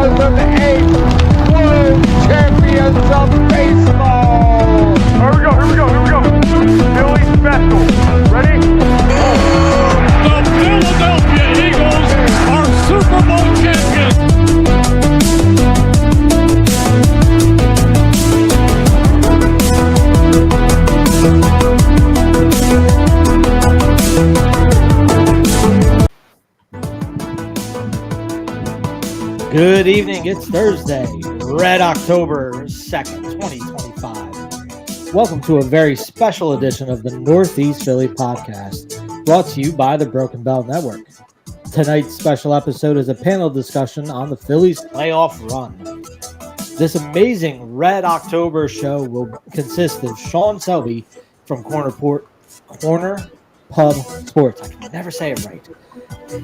2008 World Champions of Baseball. Here we go. Philly special. Ready? The Philadelphia Eagles are Super Bowl champions. Good evening. It's Thursday, Red October 2nd, 2025. Welcome to a very special edition of the Northeast Philly podcast, brought to you by the Broken Bell Network. Tonight's special episode is a panel discussion on the Phillies playoff run. This amazing Red October show will consist of Sean Selby from Corner Pub Sports. I can never say it right.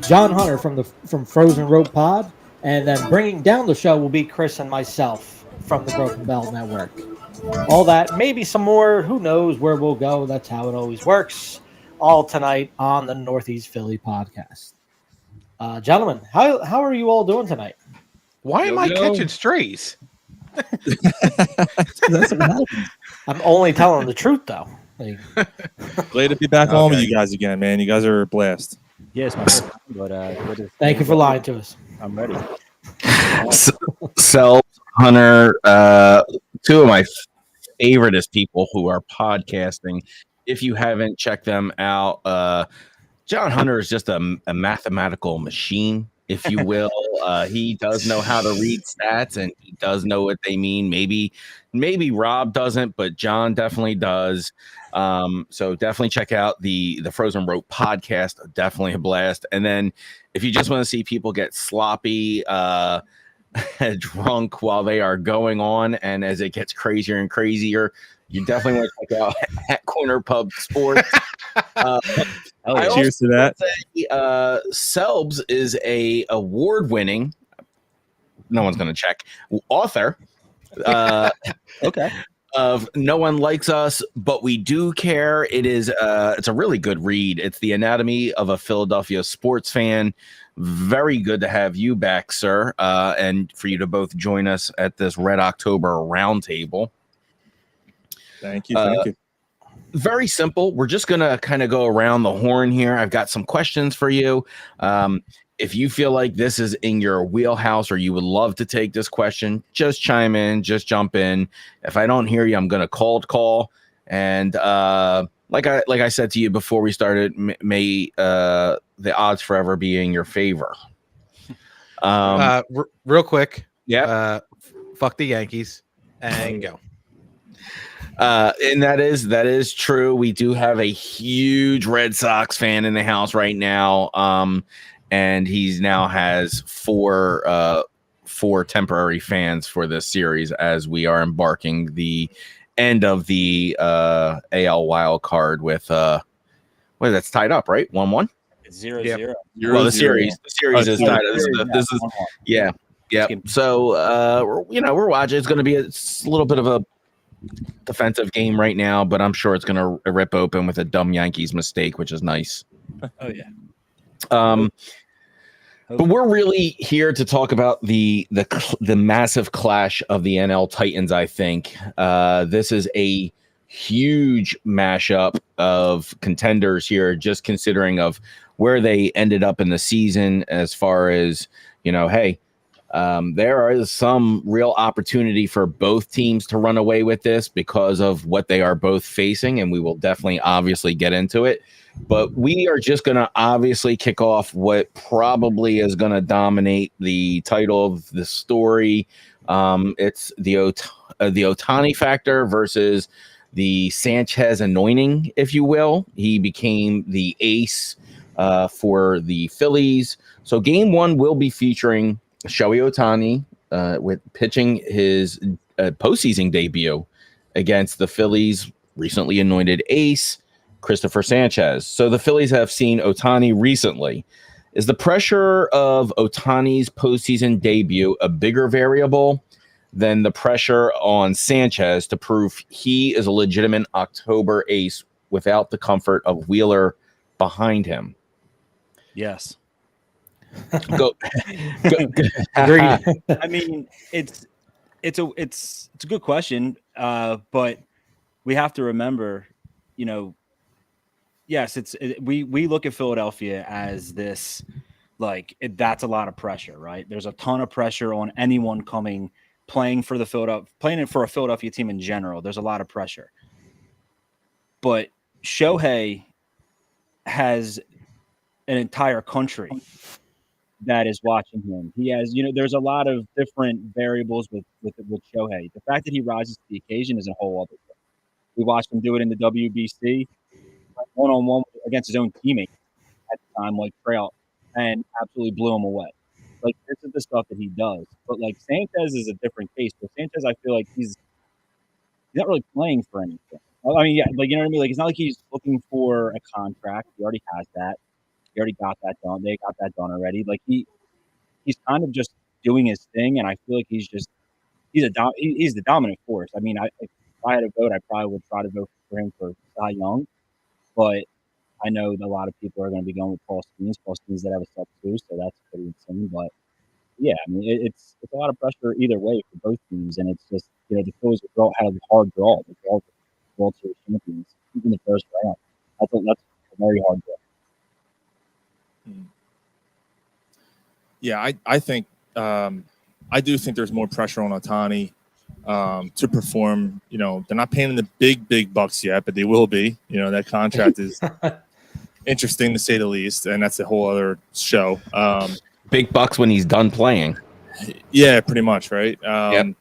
John Hunter from Frozen Rope Pod. And then bringing down the show will be Chris and myself from the Broken Bell Network. All that, maybe some more. Who knows where we'll go? That's how it always works. All tonight on the Northeast Philly podcast. Gentlemen, how are you all doing tonight? Why am I catching strays? That's what happens. I'm only telling the truth, though. Glad to be back on with you guys again, man. You guys are a blast. Yes, my first time, but thank you for lying to us. I'm ready. Selb, Hunter, two of my favoriteest people who are podcasting. If you haven't checked them out, John Hunter is just a mathematical machine, if you will. He does know how to read stats, and he does know what they mean. Maybe Rob doesn't, but John definitely does. So definitely check out the Frozen Rope podcast. Definitely a blast. And then if you just want to see people get sloppy, drunk while they are going on, and as it gets crazier and crazier, you definitely want to check out at Corner Pub Sports. Cheers to that. Selbs is a award-winning, no one's going to check, author. Okay. Of No One Likes Us, But We Do Care. It's a really good read. It's the anatomy of a Philadelphia sports fan. Very good to have you back, sir, and for you to both join us at this Red October roundtable. Thank you. Very simple. We're just going to kind of go around the horn here. I've got some questions for you. If you feel like this is in your wheelhouse or you would love to take this question, just chime in, just jump in. If I don't hear you, I'm going to call. And like I said to you before we started, may the odds forever be in your favor. Real quick. Yeah. Fuck the Yankees and go. And that is true. We do have a huge Red Sox fan in the house right now. And he now has four temporary fans for this series as we are embarking the end of the AL wild card with that's tied up, right? 1-1? It's 0-0. Well, the series is tied up. This is yeah. So we're watching. It's going to be a little bit of a defensive game right now, but I'm sure it's going to rip open with a dumb Yankees mistake, which is nice. Oh yeah. But we're really here to talk about the massive clash of the NL Titans. I think this is a huge mashup of contenders here, just considering of where they ended up in the season. As far as there is some real opportunity for both teams to run away with this because of what they are both facing, and we will definitely obviously get into it. But we are just going to obviously kick off what probably is going to dominate the title of the story. It's the Ohtani factor versus the Sanchez anointing, if you will. He became the ace for the Phillies. So game one will be featuring Shohei Ohtani with pitching his postseason debut against the Phillies' recently anointed ace, Christopher Sanchez. So the Phillies have seen Ohtani recently. Is the pressure of Ohtani's postseason debut a bigger variable than the pressure on Sanchez to prove he is a legitimate October ace without the comfort of Wheeler behind him? Yes. Go. Agreed. I mean, it's a good question, but we have to remember, yes, we look at Philadelphia as this, that's a lot of pressure, right? There's a ton of pressure on anyone playing for a Philadelphia team in general. There's a lot of pressure, but Shohei has an entire country that is watching him. He has, there's a lot of different variables with Shohei. The fact that he rises to the occasion is a whole other thing. We watched him do it in the WBC, one-on-one against his own teammate at the time, like Trout, and absolutely blew him away. Like, this is the stuff that he does. But, like, Sanchez is a different case. But Sanchez, I feel like he's not really playing for anything. I mean, yeah, like, you know what I mean? Like, it's not like he's looking for a contract. He already has that. He already got that done. They got that done already. Like, he's kind of just doing his thing, and I feel like he's the dominant force. I mean, if I had a vote, I probably would try to vote for him for Cy Young, but I know that a lot of people are going to be going with Paul Skeens. Paul Skeens that have a sub too, so that's pretty insane. But yeah, I mean, it's a lot of pressure either way for both teams, and it's just the Phillies had a hard draw. The World Series champions, even the first round. That's a very hard draw. Yeah, I think I do think there's more pressure on Ohtani to perform. They're not paying him the big bucks yet, but they will be. That contract is interesting to say the least, and that's a whole other show. Big bucks when he's done playing. Yeah, pretty much, right? Yep.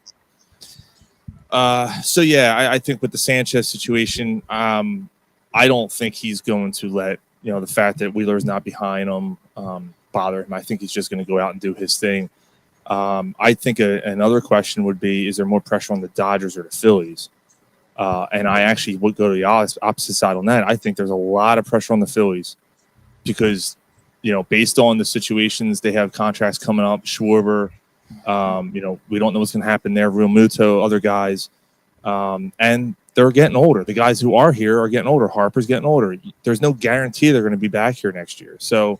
So yeah, I think with the Sanchez situation, I don't think he's going to let the fact that Wheeler's not behind him bother him. I think he's just going to go out and do his thing. I think another question would be: is there more pressure on the Dodgers or the Phillies? And I actually would go to the opposite side on that. I think there's a lot of pressure on the Phillies because based on the situations they have contracts coming up, Schwarber. We don't know what's going to happen there. Real Muto, other guys, and they're getting older. The guys who are here are getting older. Harper's getting older. There's no guarantee they're going to be back here next year. So,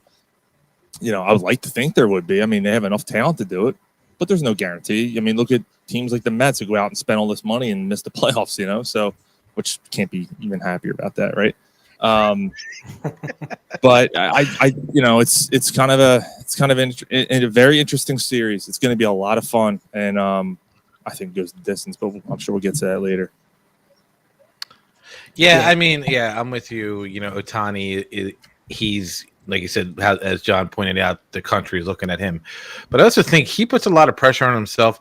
I would like to think there would be. I mean, they have enough talent to do it, but there's no guarantee. I mean, look at teams like the Mets who go out and spend all this money and miss the playoffs. So, which can't be even happier about that, right? But it's kind of a very interesting series. It's going to be a lot of fun, and I think it goes the distance. But I'm sure we'll get to that later. Yeah, I mean, I'm with you. Ohtani, he's like you said, as John pointed out, the country is looking at him. But I also think he puts a lot of pressure on himself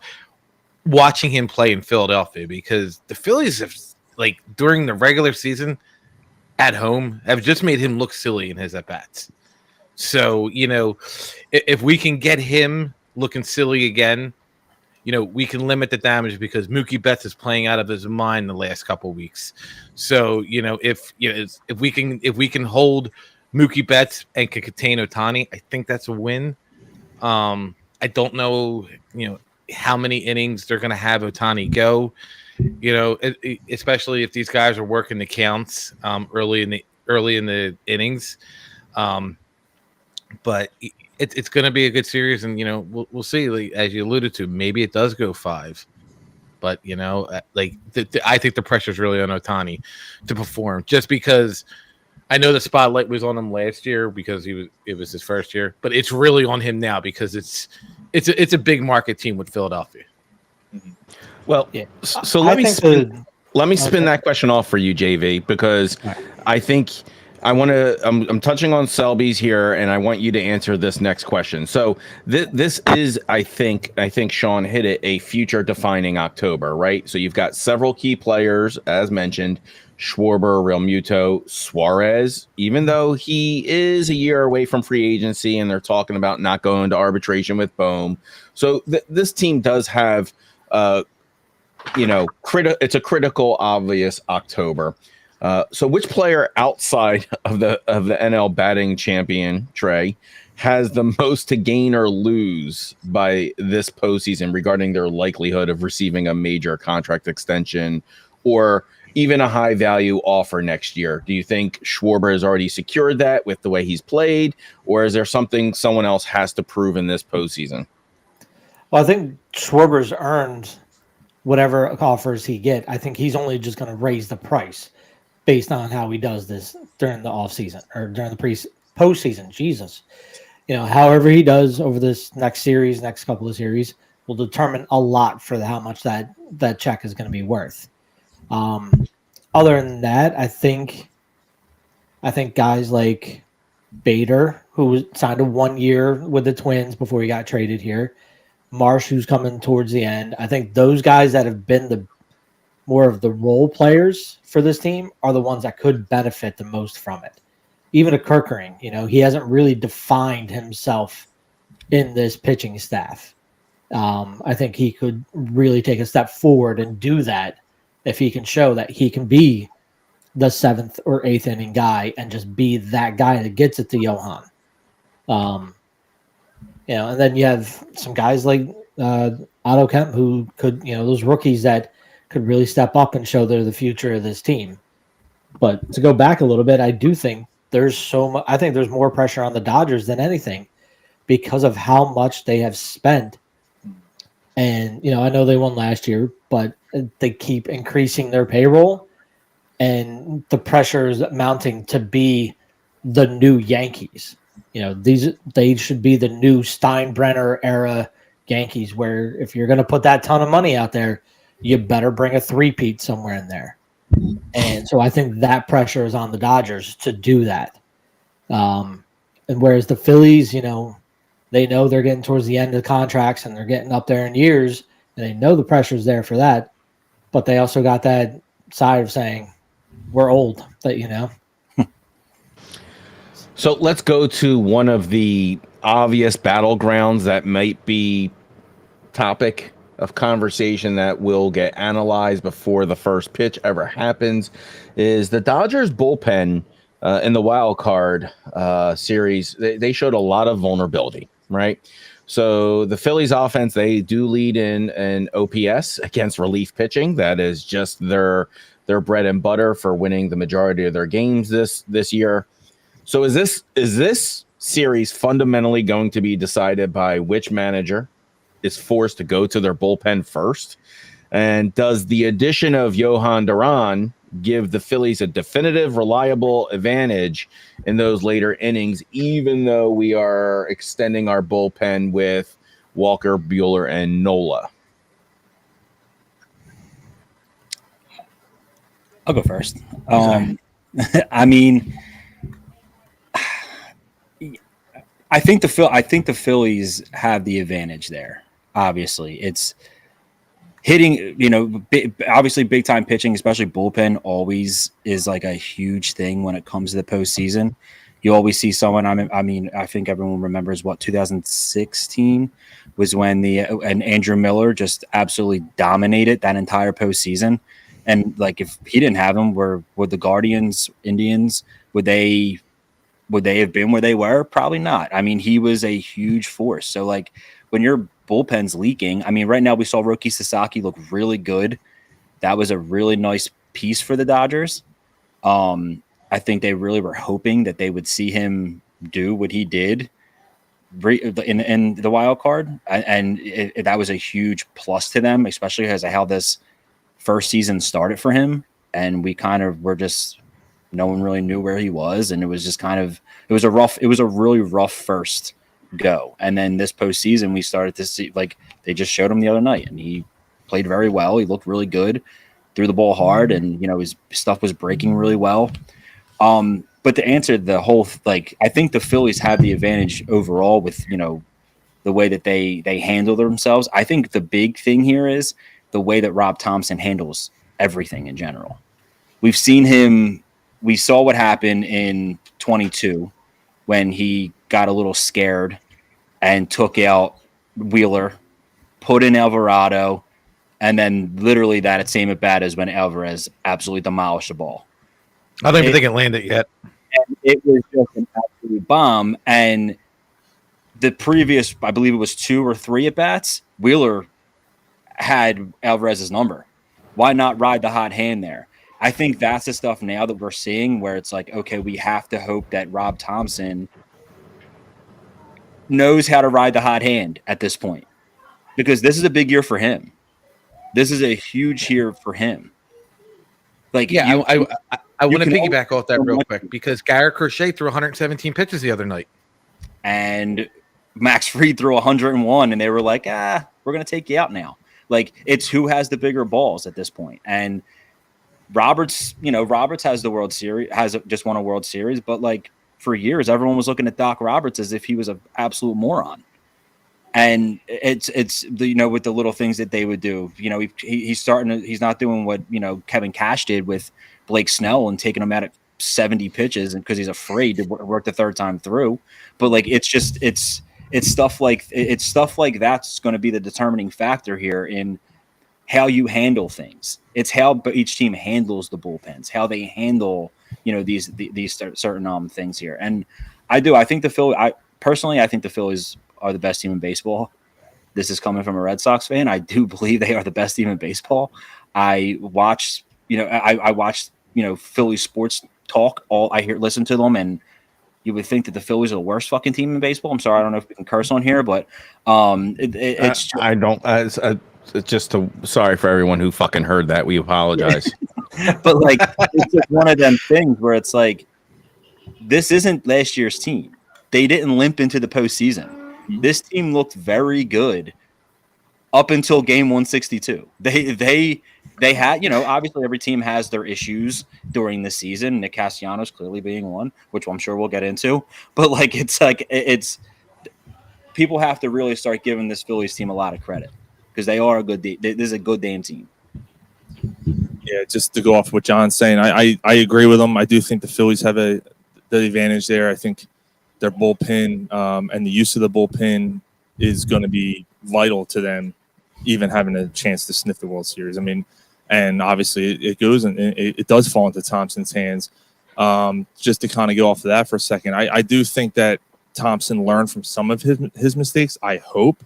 watching him play in Philadelphia because the Phillies have, during the regular season at home, have just made him look silly in his at-bats. So, if we can get him looking silly again, we can limit the damage because Mookie Betts is playing out of his mind the last couple of weeks. So, if we can hold Mookie Betts and can contain Ohtani, I think that's a win. I don't know, how many innings they're going to have Ohtani go. Especially if these guys are working the counts early in the innings. But it's going to be a good series, and we'll see. As you alluded to, maybe it does go 5. But I think the pressure is really on Ohtani to perform, just because I know the spotlight was on him last year because it was his first year, but it's really on him now because it's a big market team with Philadelphia. Mm-hmm. Well, yeah. So let me spin that question off for you, JV, because I think I'm touching on Selby's here, and I want you to answer this next question. So this is, I think Sean hit it, a future defining October, right? So you've got several key players, as mentioned, Schwarber, Real Muto, Suarez, even though he is a year away from free agency, and they're talking about not going to arbitration with Bohm. So this team does have it's a critical, obvious October. So which player outside of the NL batting champion, Trey, has the most to gain or lose by this postseason regarding their likelihood of receiving a major contract extension or even a high value offer next year? Do you think Schwarber has already secured that with the way he's played, or is there something someone else has to prove in this postseason? Well, I think Schwarber's earned whatever offers he get. I think he's only just going to raise the price based on how he does this during the offseason or during the postseason. Jesus. However he does over this next couple of series will determine a lot for how much that check is going to be worth. Other than that, I think guys like Bader, who signed a 1 year with the Twins before he got traded here, Marsh, who's coming towards the end. I think those guys that have been the more of the role players for this team are the ones that could benefit the most from it. Even a Kerkering, he hasn't really defined himself in this pitching staff. I think he could really take a step forward and do that if he can show that he can be the 7th or 8th inning guy and just be that guy that gets it to Johan. And then you have some guys like Otto Kemp who could, those rookies that could really step up and show they're the future of this team. But to go back a little bit, I do think there's I think there's more pressure on the Dodgers than anything because of how much they have spent. And, I know they won last year, but they keep increasing their payroll and the pressure is mounting to be the new Yankees. They should be the new Steinbrenner era Yankees, where if you're going to put that ton of money out there, you better bring a three-peat somewhere in there. And so I think that pressure is on the Dodgers to do that. And whereas the Phillies, they know they're getting towards the end of the contracts and they're getting up there in years, and they know the pressure's there for that. But they also got that side of saying, we're old, but So let's go to one of the obvious battlegrounds that might be topic of conversation that will get analyzed before the first pitch ever happens is the Dodgers bullpen in the wild card series. They showed a lot of vulnerability, right? So the Phillies offense, they do lead in an OPS against relief pitching. That is just their bread and butter for winning the majority of their games this year. So is this series fundamentally going to be decided by which manager is forced to go to their bullpen first? And does the addition of Johan Duran give the Phillies a definitive, reliable advantage in those later innings, even though we are extending our bullpen with Walker, Buehler, and Nola? I'll go first. I mean, I think the Phillies have the advantage there. Obviously, it's hitting. Obviously, big time pitching, especially bullpen, always is like a huge thing when it comes to the postseason. You always see someone. I think everyone remembers what 2016 was when and Andrew Miller just absolutely dominated that entire postseason. And like, if he didn't have him, would the Guardians, Indians, would they have been where they were? Probably not. I mean, he was a huge force. So like, when your bullpen's leaking, I mean, right now we saw Roki Sasaki look really good. That was a really nice piece for the Dodgers. I think they really were hoping that they would see him do what he did in the wild card, and that was a huge plus to them, especially as how this first season started for him. And we kind of were just, no one really knew where he was, and it was just it was a really rough first go. And then this postseason, we started to see, like, they just showed him the other night, and he played very well. He looked really good, threw the ball hard, and his stuff was breaking really well. But to answer the whole, I think the Phillies have the advantage overall with the way that they handle themselves. I think the big thing here is the way that Rob Thompson handles everything in general. We've seen him. We saw what happened in 22 when he got a little scared and took out Wheeler, put in Alvarado, and then literally that same at bat is when Alvarez absolutely demolished the ball. I don't even think it landed yet. And it was just an absolute bomb. And the previous, I believe it was 2 or 3 at bats, Wheeler had Alvarez's number. Why not ride the hot hand there? I think that's the stuff now that we're seeing where it's like, okay, we have to hope that Rob Thompson knows how to ride the hot hand at this point, because this is a big year for him. This is a huge year for him. Like, Yeah, I want to can piggyback off that real quick because Garrett Crochet threw 117 pitches the other night. And Max Fried threw 101, and they were like, we're going to take you out now. Like, it's who has the bigger balls at this point. And Roberts has the World Series, just won a World Series, but like for years, everyone was looking at Doc Roberts as if he was an absolute moron. And it's with the little things that they would do, he's not doing what, Kevin Cash did with Blake Snell and taking him out at 70 pitches and because he's afraid to work the third time through. But like, it's stuff like that's going to be the determining factor here in how you handle things. It's how each team handles the bullpens, how they handle, these certain things here. And I think the Phillies are the best team in baseball. This is coming from a Red Sox fan. I do believe they are the best team in baseball. I watch Philly sports talk. Listen to them, and you would think that the Phillies are the worst fucking team in baseball. I'm sorry, I don't know if we can curse on here, but it's. I don't. Sorry for everyone who fucking heard that. We apologize. But like, it's just one of them things where it's like, this isn't last year's team. They didn't limp into the postseason. This team looked very good up until game 162. They had, obviously every team has their issues during the season. Nick Castellanos clearly being one, which I'm sure we'll get into. But like, it's people have to really start giving this Phillies team a lot of credit because they are this is a good damn team. Yeah, just to go off what John's saying, I agree with him. I do think the Phillies have the advantage there. I think their bullpen and the use of the bullpen is going to be vital to them, even having a chance to sniff the World Series. I mean, and obviously it goes and it does fall into Thompson's hands. Just to kind of go off of that for a second, I do think that Thompson learned from some of his mistakes. I hope.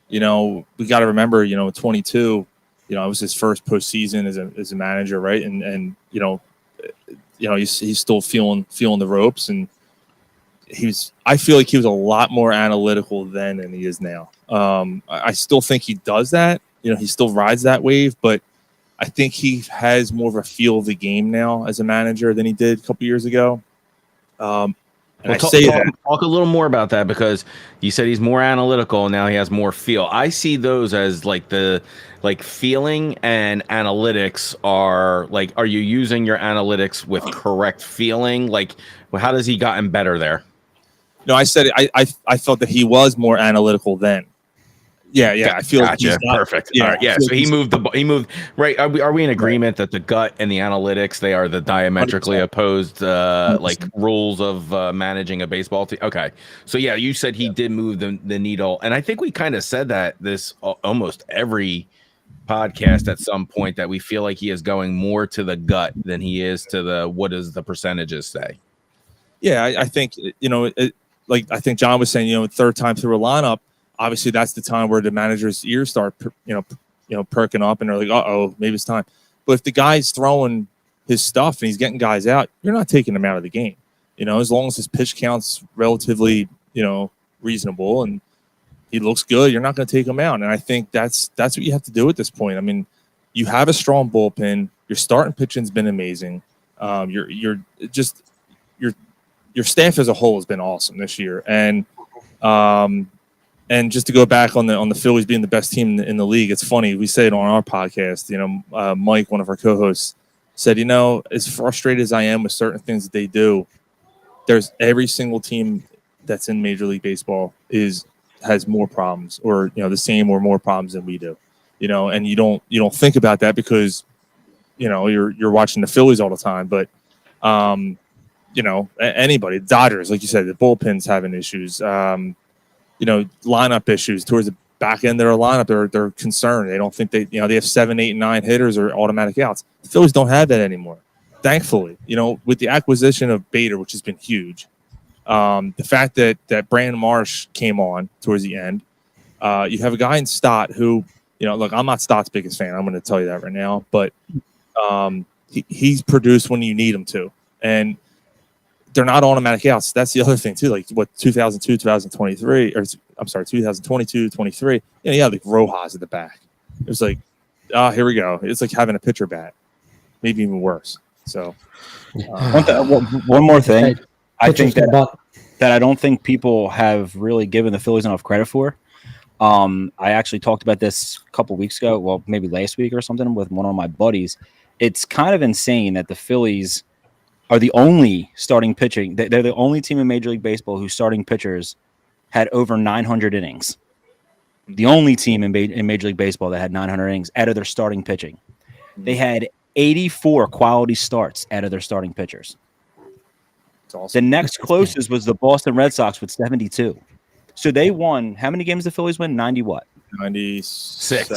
We got to remember, 22. It was his first postseason as a manager, right? And he's still feeling the ropes, and I feel like he was a lot more analytical then than he is now. I still think he does that. He still rides that wave, but I think he has more of a feel of the game now as a manager than he did a couple years ago. Talk a little more about that because you said he's more analytical and now he has more feel. I see those as like feeling and analytics are you using your analytics with correct feeling? Like, how has he gotten better there? No, I said I felt that he was more analytical then. Yeah. I feel gotcha. Like he's perfect. Yeah, all right, yeah. So he moved right. Are we in agreement that the gut and the analytics, they are the diametrically 100%. Opposed like rules of managing a baseball team? Okay. So yeah, you said he did move the needle, and I think we kind of said that this almost every podcast at some point that we feel like he is going more to the gut than he is to the what does the percentages say? Yeah, I think like I think John was saying, third time through a lineup. Obviously, that's the time where the manager's ears start, perking up, and they're like, "Uh-oh, maybe it's time." But if the guy's throwing his stuff and he's getting guys out, you're not taking him out of the game. As long as his pitch count's relatively, reasonable and he looks good, you're not going to take him out. And I think that's what you have to do at this point. I mean, you have a strong bullpen. Your starting pitching's been amazing. Your staff as a whole has been awesome this year, and just to go back on the Phillies being the best team in the league, it's funny. We say it on our podcast. Mike, one of our co-hosts, said, as frustrated as I am with certain things that they do, there's every single team that's in Major League Baseball has more problems, or the same or more problems than we do. And you don't think about that because you're watching the Phillies all the time, but anybody, Dodgers, like you said, the bullpen's having issues. Lineup issues towards the back end of their lineup. They're concerned. They don't think they have 7, 8, and 9 hitters or automatic outs. The Phillies don't have that anymore. Thankfully, with the acquisition of Bader, which has been huge. The fact that Brandon Marsh came on towards the end, you have a guy in Stott who, look, I'm not Stott's biggest fan. I'm going to tell you that right now, but he's produced when you need him to, and they're not automatic outs. That's the other thing too. Like 2002, 2023, or I'm sorry, 2022, 23. Yeah, like Rojas at the back. It was like, here we go. It's like having a pitcher bat, maybe even worse. So, one more thing, I think that I don't think people have really given the Phillies enough credit for. I actually talked about this a couple weeks ago, well, maybe last week or something, with one of my buddies. It's kind of insane that the Phillies are the only starting pitching. They're the only team in Major League Baseball whose starting pitchers had over 900 innings. The only team in Major League Baseball that had 900 innings out of their starting pitching. They had 84 quality starts out of their starting pitchers. Awesome. The next closest was the Boston Red Sox with 72. So they won. How many games did the Phillies win? 90 what? 96.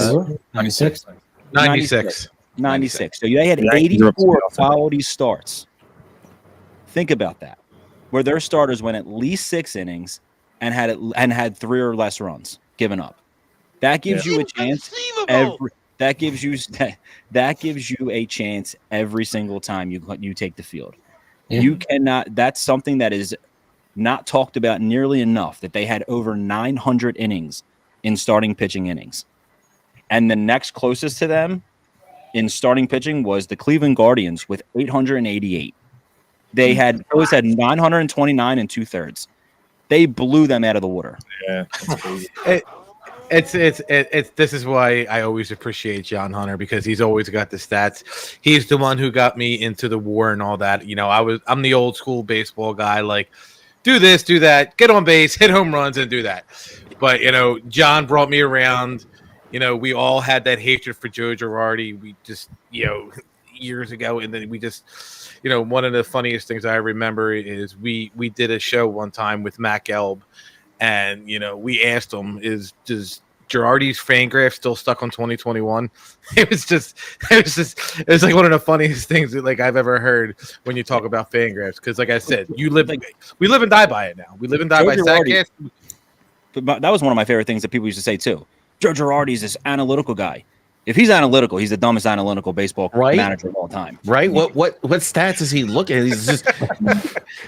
96. 96. 96. So they had 84 quality starts. Think about that, where their starters went at least 6 innings and had 3 or less runs given up. That gives you a chance. That gives you a chance every single time you take the field. Yeah. You cannot. That's something that is not talked about nearly enough. That they had over 900 innings in starting pitching innings, and the next closest to them in starting pitching was the Cleveland Guardians with 888. They had 929 and 2/3. They blew them out of the water. Yeah, it's this is why I always appreciate John Hunter, because he's always got the stats. He's the one who got me into the war and all that. You know, I'm the old school baseball guy, like do this, do that, get on base, hit home runs, and do that. But you know, John brought me around. You know, we all had that hatred for Joe Girardi. We just, you know, years ago, and then we just, you know, one of the funniest things I remember is we did a show one time with Mac Elb, and you know, we asked him, does Girardi's Fangraph still stuck on 2021? It was like one of the funniest things that, like, I've ever heard when you talk about Fangraphs, because like I said, we live and die by it now. We live and die by StatCast. But that was one of my favorite things that people used to say too. Joe Girardi's this analytical guy. If he's analytical, he's the dumbest analytical baseball manager of all time. Right? What stats is he looking at?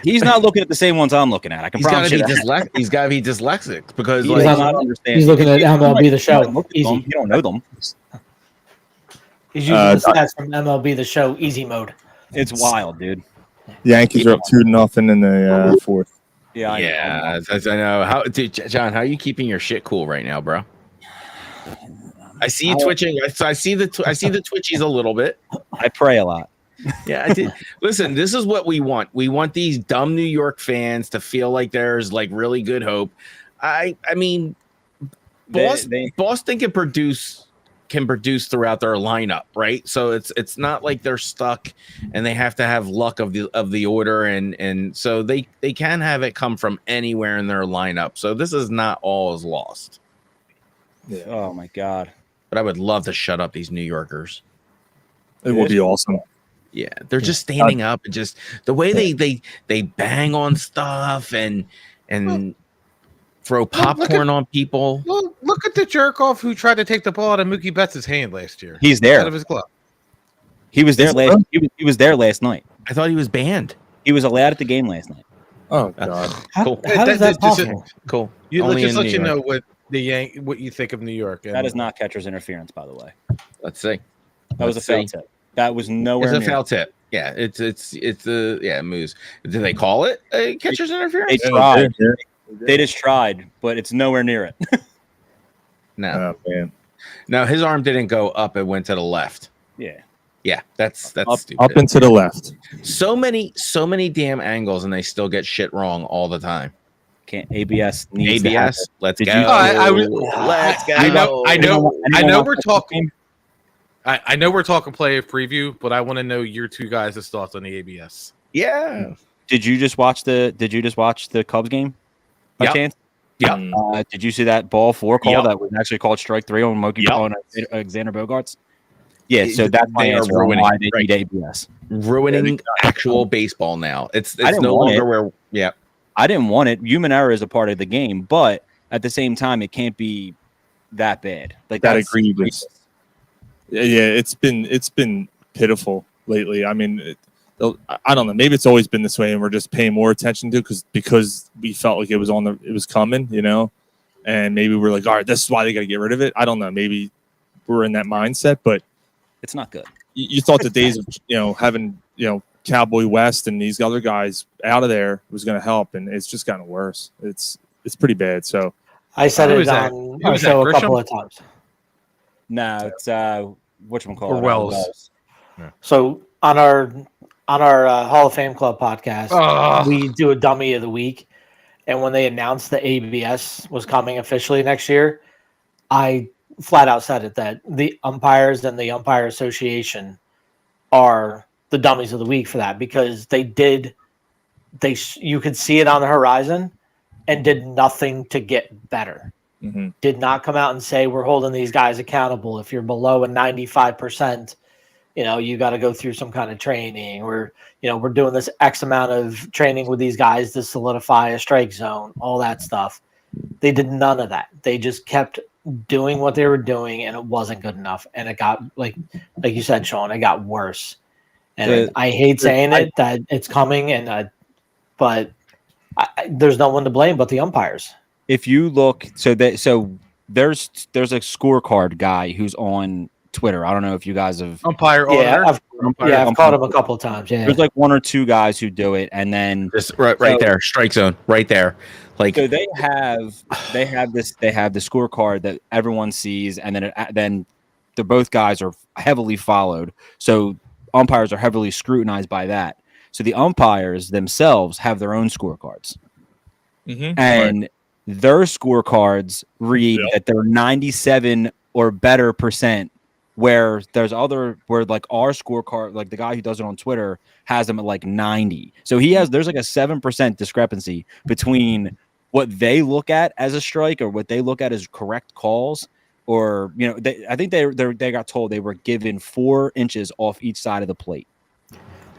He's not looking at the same ones I'm looking at. I can promise you that. He's got to be dyslexic, because he's looking at MLB The Show. Easy. You don't know them. He's using the stats from MLB The Show easy mode. It's wild, dude. Yankees are up 2-0 in the fourth. Yeah, I know. John, how are you keeping your shit cool right now, bro? I see you twitching. I see the twitchies a little bit. I pray a lot. Yeah, I did. Listen, this is what we want. We want these dumb New York fans to feel like there's like really good hope. I mean, Boston can produce throughout their lineup, right? So it's not like they're stuck and they have to have luck of the order, and so they can have it come from anywhere in their lineup. So this is not all is lost. Yeah. Oh my God. But I would love to shut up these New Yorkers. It will be awesome. Yeah, they're just standing up and just the way they bang on stuff and throw popcorn on people. Look at the jerk off who tried to take the ball out of Mookie Betts' hand last year. He's there. Out of his glove. He was there last. He was there last night. I thought he was banned. He was allowed at the game last night. Oh God! Cool. How is that possible? Cool. Just let you know what you think of New York. That is not catcher's interference, by the way. Let's see. That was a foul tip. That was nowhere. It's a foul tip. Yeah, it's moves. Did they call it a catcher's interference? They tried. They just tried, but it's nowhere near it. No, man. No, his arm didn't go up; it went to the left. Yeah. Yeah, that's stupid. Up and to the left. So many damn angles, and they still get shit wrong all the time. Can't ABS needs ABS? Let's go. Let's go. I know we're talking. I know we're talking player preview, but I want to know your two guys' thoughts on the ABS. Yeah. Did you just watch the Cubs game? By chance? Yeah. Did you see that ball 4 call that was actually called strike 3 on Mookie on Xander Bogaerts? Yeah, so that's my answer on why they need ABS. Ruining actual baseball now. It's no longer where. Yeah. I didn't want it. Human error is a part of the game, but at the same time, it can't be that bad. Like that egregious. Yeah, it's been pitiful. lately. I mean, I don't know. Maybe it's always been this way, and we're just paying more attention to it because we felt like it was coming, and maybe we're like, all right, this is why they got to get rid of it. I don't know. Maybe we're in that mindset, but it's not good. You thought the days of having Cowboy West and these other guys out of there was going to help, and it's just gotten worse. It's pretty bad. So I said it on our show a couple of times. No, it's whatchamacallit? Wells. Yeah. So on our Hall of Fame Club podcast, we do a dummy of the week, and when they announced the ABS was coming officially next year, I flat out said it that the umpires and the umpire association are the dummies of the week for that, because you could see it on the horizon and did nothing to get better. Mm-hmm. Did not come out and say we're holding these guys accountable. If you're below a 95%, you got to go through some kind of training. We're doing this X amount of training with these guys to solidify a strike zone, all that stuff. They did none of that. They just kept doing what they were doing, and it wasn't good enough. And it got, like you said, Sean, it got worse. And I hate saying that it's coming, but there's no one to blame but the umpires. If you look, so there's a scorecard guy who's on Twitter. I don't know if you guys have umpire. I've caught him a couple of times. Yeah, there's like one or two guys who do it, and then just right there, strike zone, right there. Like, so they have the scorecard that everyone sees, and then both guys are heavily followed. So umpires are heavily scrutinized by that. So the umpires themselves have their own scorecards, and their scorecards read that they're 97 or better %, where like our scorecard, like the guy who does it on Twitter, has them at like 90. So there's like a 7% discrepancy between what they look at as a strike or what they look at as correct calls. Or, I think they got told they were given 4 inches off each side of the plate.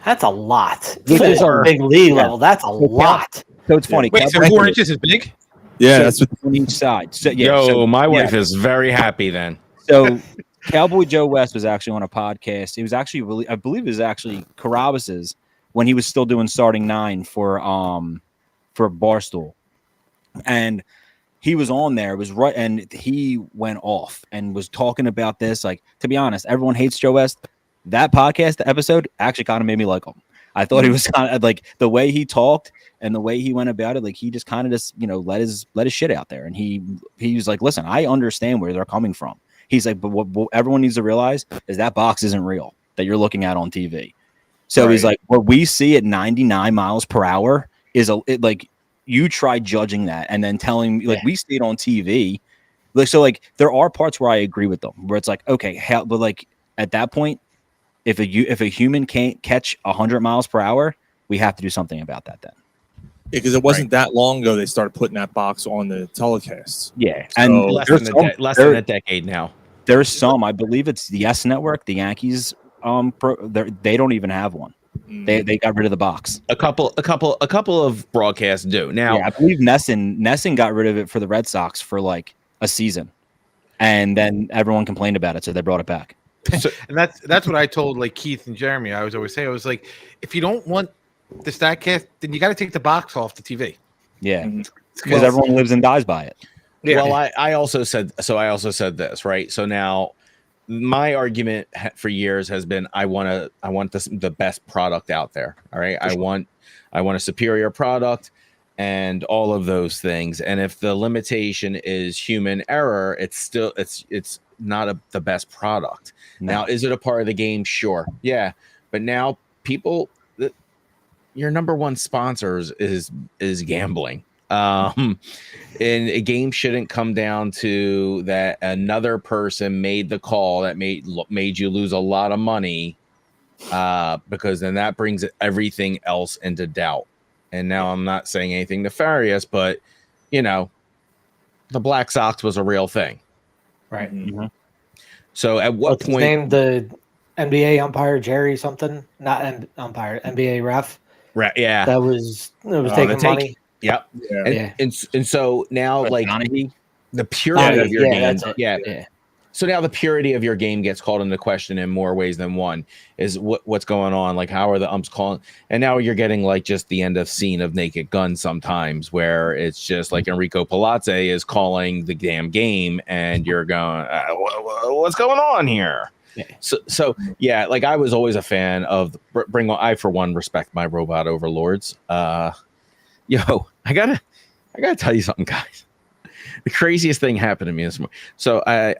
That's a lot. This on big league level. That's a lot. So it's funny. Wait, so 4 inches is big? Yeah, that's on each side. So, my wife is very happy then. So Cowboy Joe West was actually on a podcast. It was actually, I believe it was actually Carrabis's when he was still doing starting 9 for Barstool. And he was on there, was right, and he went off and was talking about this. Like, to be honest, everyone hates Joe West. That podcast, the episode, actually kind of made me like him. I thought he was kind of like the way he talked and the way he went about it. Like, he just kind of let his shit out there. And he was like, listen, I understand where they're coming from. He's like, but what everyone needs to realize is that box isn't real that you're looking at on TV. So he's like, what we see at 99 miles per hour is like, you try judging that and then telling me, like, we see it on TV. Like, so like there are parts where I agree with them, where it's like, okay, but like at that point, if a human can't catch 100 miles per hour, we have to do something about that then. Yeah, because it wasn't that long ago they started putting that box on the telecasts. Yeah, so and less than a decade now. There's some, I believe it's the S Network, the Yankees. They don't even have one. They got rid of the box. A couple of broadcasts do now. Yeah, I believe Nesson got rid of it for the Red Sox for like a season, and then everyone complained about it, so they brought it back. So, and that's what I told like Keith and Jeremy. I was always say, I was like, if you don't want the StatCast, then you got to take the box off the TV. Yeah, because everyone lives and dies by it. Yeah. Well, I also said this, right? So now my argument for years has been I want the best product out there. All right, I want a superior product and all of those things. And if the limitation is human error, it's not the best product. No. Now, is it a part of the game? Sure. Yeah. But now your number one sponsors is gambling. And a game shouldn't come down to that another person made the call that made you lose a lot of money, because then that brings everything else into doubt. And now I'm not saying anything nefarious, but the Black Sox was a real thing. Right. Mm-hmm. So at what point? His name, the NBA umpire, Jerry something, not an umpire, NBA ref. Right. Yeah. That was taking money. Yep. Yeah. And so now, like, the purity of your game. Yeah. So now the purity of your game gets called into question in more ways than one. Is what's going on? Like, how are the umps calling? And now you're getting like just the end of scene of Naked Gun sometimes, where it's just like Enrico Palazzo is calling the damn game, and you're going, what's going on here? So yeah, like I was always a fan of I for one respect my robot overlords. I gotta tell you something, guys. The craziest thing happened to me this morning. So I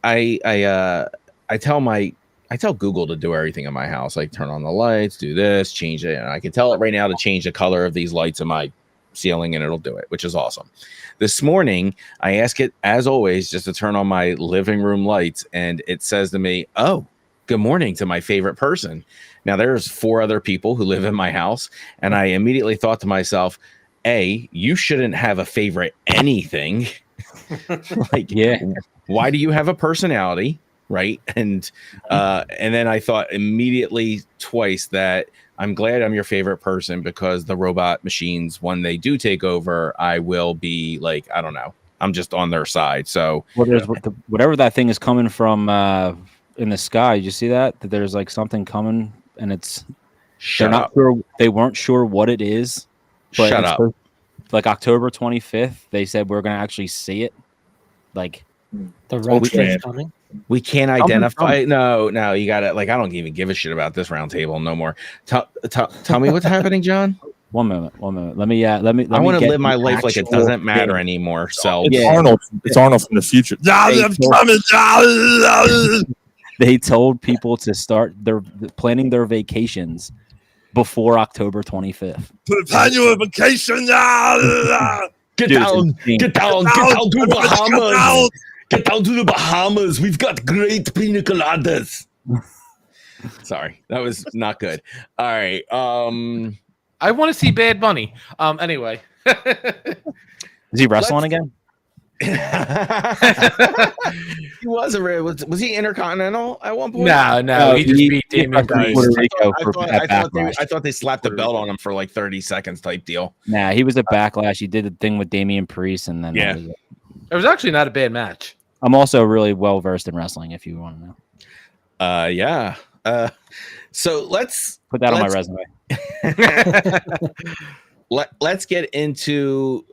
tell Google to do everything in my house, like turn on the lights, do this, change it, and I can tell it right now to change the color of these lights in my ceiling, and it'll do it, which is awesome. This morning, I ask it, as always, just to turn on my living room lights, and it says to me, "Oh, good morning" to my favorite person. Now there's 4 other people who live in my house, and I immediately thought to myself, A, you shouldn't have a favorite anything. Like, yeah, why do you have a personality, right? And then I thought immediately twice that I'm glad I'm your favorite person, because the robot machines, when they do take over, I will be like, I don't know, I'm just on their side. So there's whatever that thing is coming from in the sky. You see that there's like something coming, and they're not sure. They weren't sure what it is. But Shut up. Like October 25th, they said we're going to actually see it. Like the red shit's coming. We can't identify. No, you got to, like, I don't even give a shit about this round table no more. Tell me what's happening, John. One moment. Let me. I want to live my life like it doesn't matter anymore. So it's Arnold. It's Arnold from the future. They told people to start planning their vacations before October 25th. Plan your vacation. Get down to the Bahamas. Get down to the Bahamas. We've got great pina coladas. Sorry, that was not good. All right. I want to see Bad Bunny. Anyway. Is he wrestling again? He was he Intercontinental at one point? No, he just beat Damian Priest. I thought they slapped the belt on him for like 30 seconds type deal. Nah, he was at Backlash. He did the thing with Damian Priest, and then it was actually not a bad match. I'm also really well versed in wrestling, if you want to know. Yeah. So let's put that on my resume. Let's get into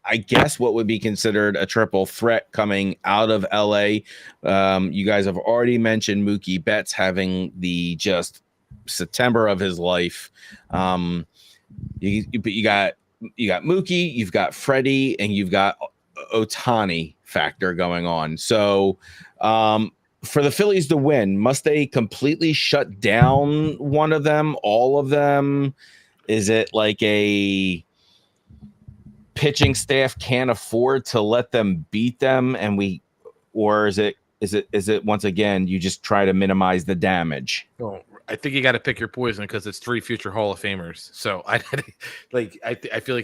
I guess what would be considered a triple threat coming out of LA. You guys have already mentioned Mookie Betts having the just September of his life. You got Mookie, you've got Freddie, and you've got Ohtani factor going on. So for the Phillies to win, must they completely shut down one of them, all of them? Is it like a pitching staff can't afford to let them beat them, or is it once again you just try to minimize the damage? Well, I think you got to pick your poison, because it's 3 future Hall of Famers. So I feel like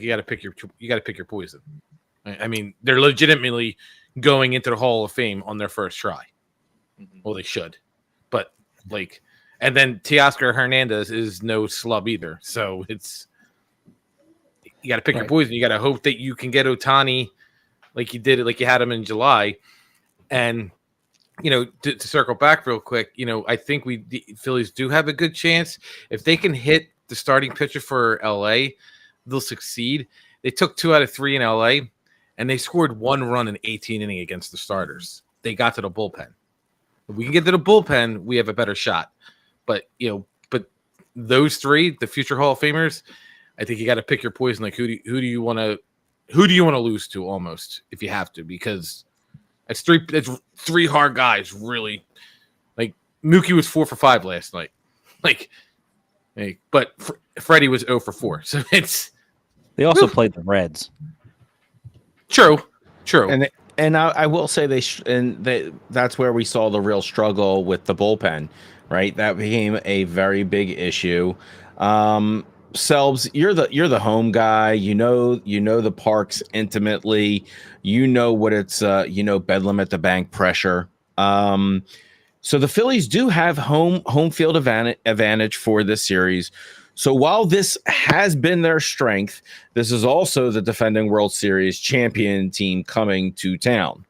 you got to pick your poison. I mean, they're legitimately going into the Hall of Fame on their first try. Well, they should, but like, and then Teoscar Hernandez is no slub either. So you got to pick your poison. You got to hope that you can get Ohtani like you did it, like you had him in July. And, to circle back real quick, I think the Phillies do have a good chance. If they can hit the starting pitcher for LA, they'll succeed. They took 2 out of 3 in LA, and they scored 1 run in 18 innings against the starters. They got to the bullpen. If we can get to the bullpen, we have a better shot. But, but those 3, the future Hall of Famers, I think you got to pick your poison. Like, who do you want to lose to, almost, if you have to, because it's 3 hard guys, really. Like, Mookie was 4 for 5 last night. But Freddie was 0 for 4. So they also played the Reds. True. And I will say that's where we saw the real struggle with the bullpen, right? That became a very big issue. Selbs, you're the home guy. You know the parks intimately. You know what it's bedlam at the bank pressure. So the Phillies do have home field advantage for this series. So while this has been their strength, this is also the defending World Series champion team coming to town.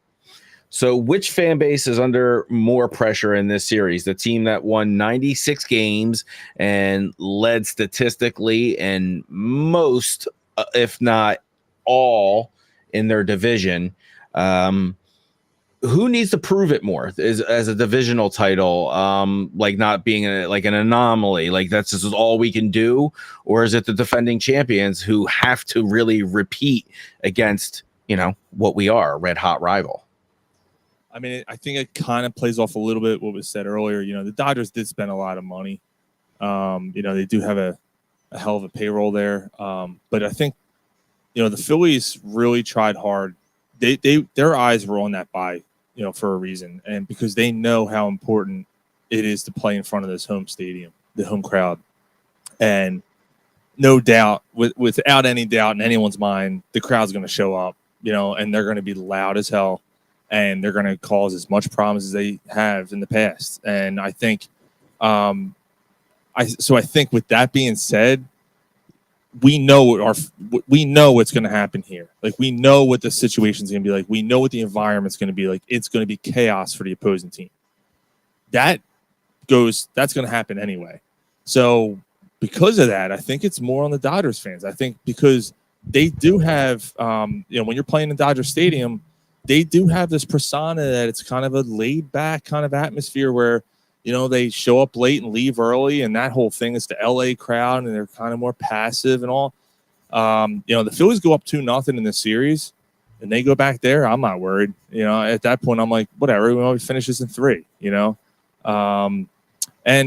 So which fan base is under more pressure in this series? The team that won 96 games and led statistically and most, if not all, in their division. Who needs to prove it more as a divisional title, like not being like an anomaly, like that's just all we can do? Or is it the defending champions who have to really repeat against, what we are, a red hot rival? I mean, I think it kind of plays off a little bit what was said earlier. The Dodgers did spend a lot of money. They do have a hell of a payroll there. But I think, the Phillies really tried hard. Their eyes were on that bye, for a reason, and because they know how important it is to play in front of this home stadium, the home crowd. And no doubt, without any doubt in anyone's mind, the crowd's going to show up, and they're going to be loud as hell, and they're going to cause as much problems as they have in the past. And I think, I think with that being said, we know what's going to happen here. Like, we know what the situation's going to be like. We know what the environment's going to be like. It's going to be chaos for the opposing team. That's going to happen anyway. So because of that, I think it's more on the Dodgers fans. I think because they do have, when you're playing in Dodger Stadium, they do have this persona that it's kind of a laid back kind of atmosphere where, they show up late and leave early, and that whole thing is the LA crowd, and they're kind of more passive and all. The Phillies go up 2-0 in the series, and they go back there. I'm not worried. At that point, I'm like, whatever. We finish this in 3. And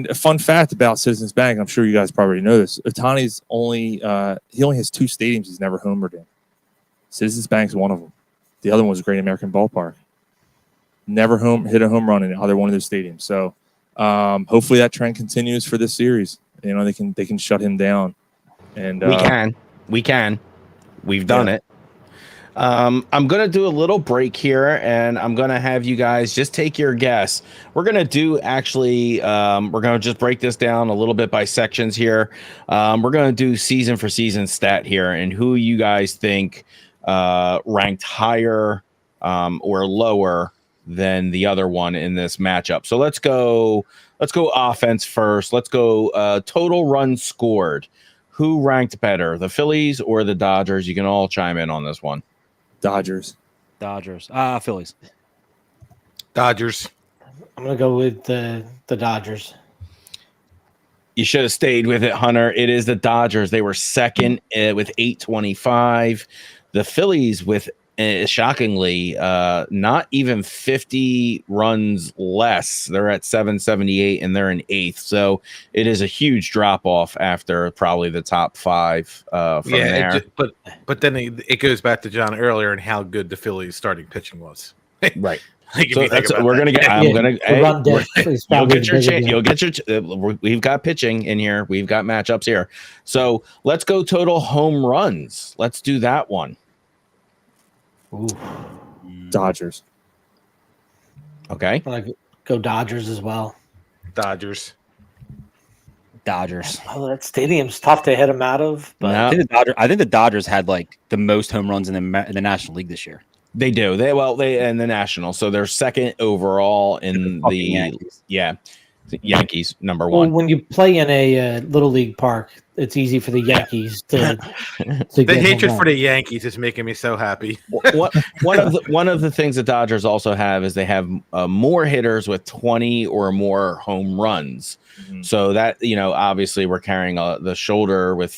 a fun fact about Citizens Bank, I'm sure you guys probably know this. Ohtani's he only has 2 stadiums he's never homered in. Citizens Bank's one of them. The other one was Great American Ballpark. Never hit a home run in either one of those stadiums. So. Hopefully that trend continues for this series. They can shut him down, and we can. We've done it. I'm gonna do a little break here, and I'm gonna have you guys just take your guess. We're gonna do we're gonna just break this down a little bit by sections here. We're gonna do season for season stat here, and who you guys think ranked higher or lower than the other one in this matchup. So let's go offense first. Let's go total runs scored. Who ranked better, the Phillies or the Dodgers? You can all chime in on this one. Dodgers. Phillies. Dodgers. I'm gonna go with the Dodgers. You should have stayed with it, Hunter. It is the Dodgers. They were second with 825. The Phillies with shockingly, not even 50 runs less. They're at 778 and they're in 8th. So it is a huge drop off after probably the top 5 from there. But then it goes back to John earlier and how good the Phillies starting pitching was. Right. So that's what we're gonna get. You'll get your. We've got pitching in here. We've got matchups here. So let's go total home runs. Let's do that one. Ooh. Dodgers. Okay. I go Dodgers as well. Dodgers. Oh, that stadium's tough to hit them out of. But No. I think the Dodgers had like the most home runs in the National League this year. They do. They in the National. So they're second overall in the Yankees. Yankees number well, one. when you play in a little league park, it's easy for the Yankees to The get hatred home for run. the Yankees is making me so happy. One of the things the Dodgers also have is they have more hitters with 20 or more home runs. Mm-hmm. So that, obviously we're carrying the shoulder with,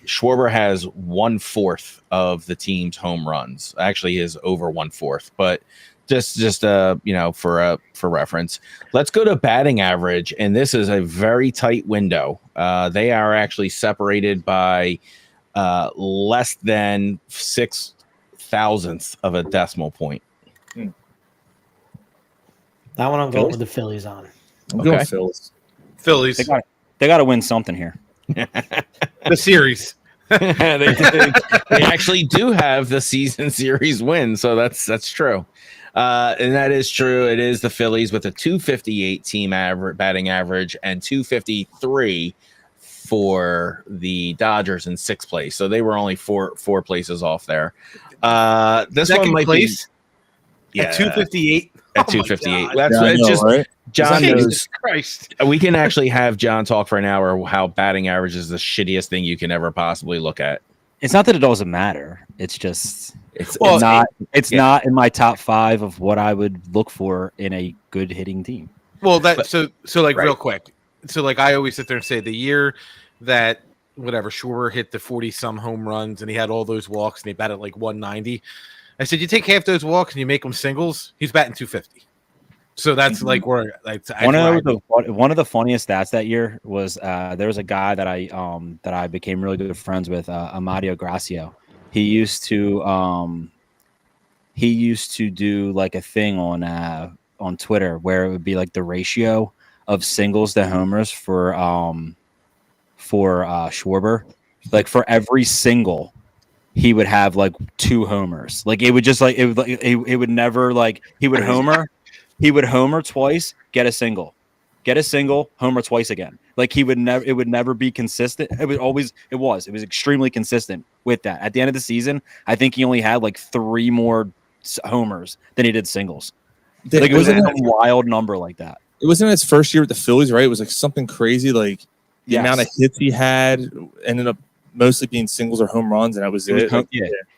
Schwarber has 1/4 of the team's home runs. Actually, is over 1/4, but just for reference, let's go to batting average, and this is a very tight window. They are actually separated by less than 0.006 of a decimal point. That one I'm going with the Phillies on. I'm going Phillies. Phillies. They got to win something here. The series. they actually do have the season series win, so that's true. And that is true. It is the Phillies with a 258 team batting average and 253 for the Dodgers in 6th place. So they were only four places off there. This Second one might place. At 258. At 258. God. That's Yeah, I it's know, just right? John knows. Jesus Christ. We can actually have John talk for an hour how batting average is the shittiest thing you can ever possibly look at. It's not that it doesn't matter. It's just It's not in my top 5 of what I would look for in a good hitting team. Well, But- so like right. real quick. So like I always sit there and say the year that whatever Schwarber hit the 40-some home runs and he had all those walks and he batted like 190. I said, you take half those walks and you make them singles, he's batting 250. So that's like where like One of the funniest stats that year was there was a guy that I became really good friends with, Amadio Gracio. He used to do like a thing on Twitter where it would be like the ratio of singles to homers for Schwarber. Like for every single, he would have like 2 homers. Like it would just like it would never like he would homer twice, get a single, homer twice again. Like it would never be consistent. It was extremely consistent with that. At the end of the season, I think he only had like 3 more homers than he did singles. Like it was a wild number like that. It wasn't his first year with the Phillies, right? It was like something crazy. Like the amount of hits he had ended up mostly being singles or home runs, and that was it.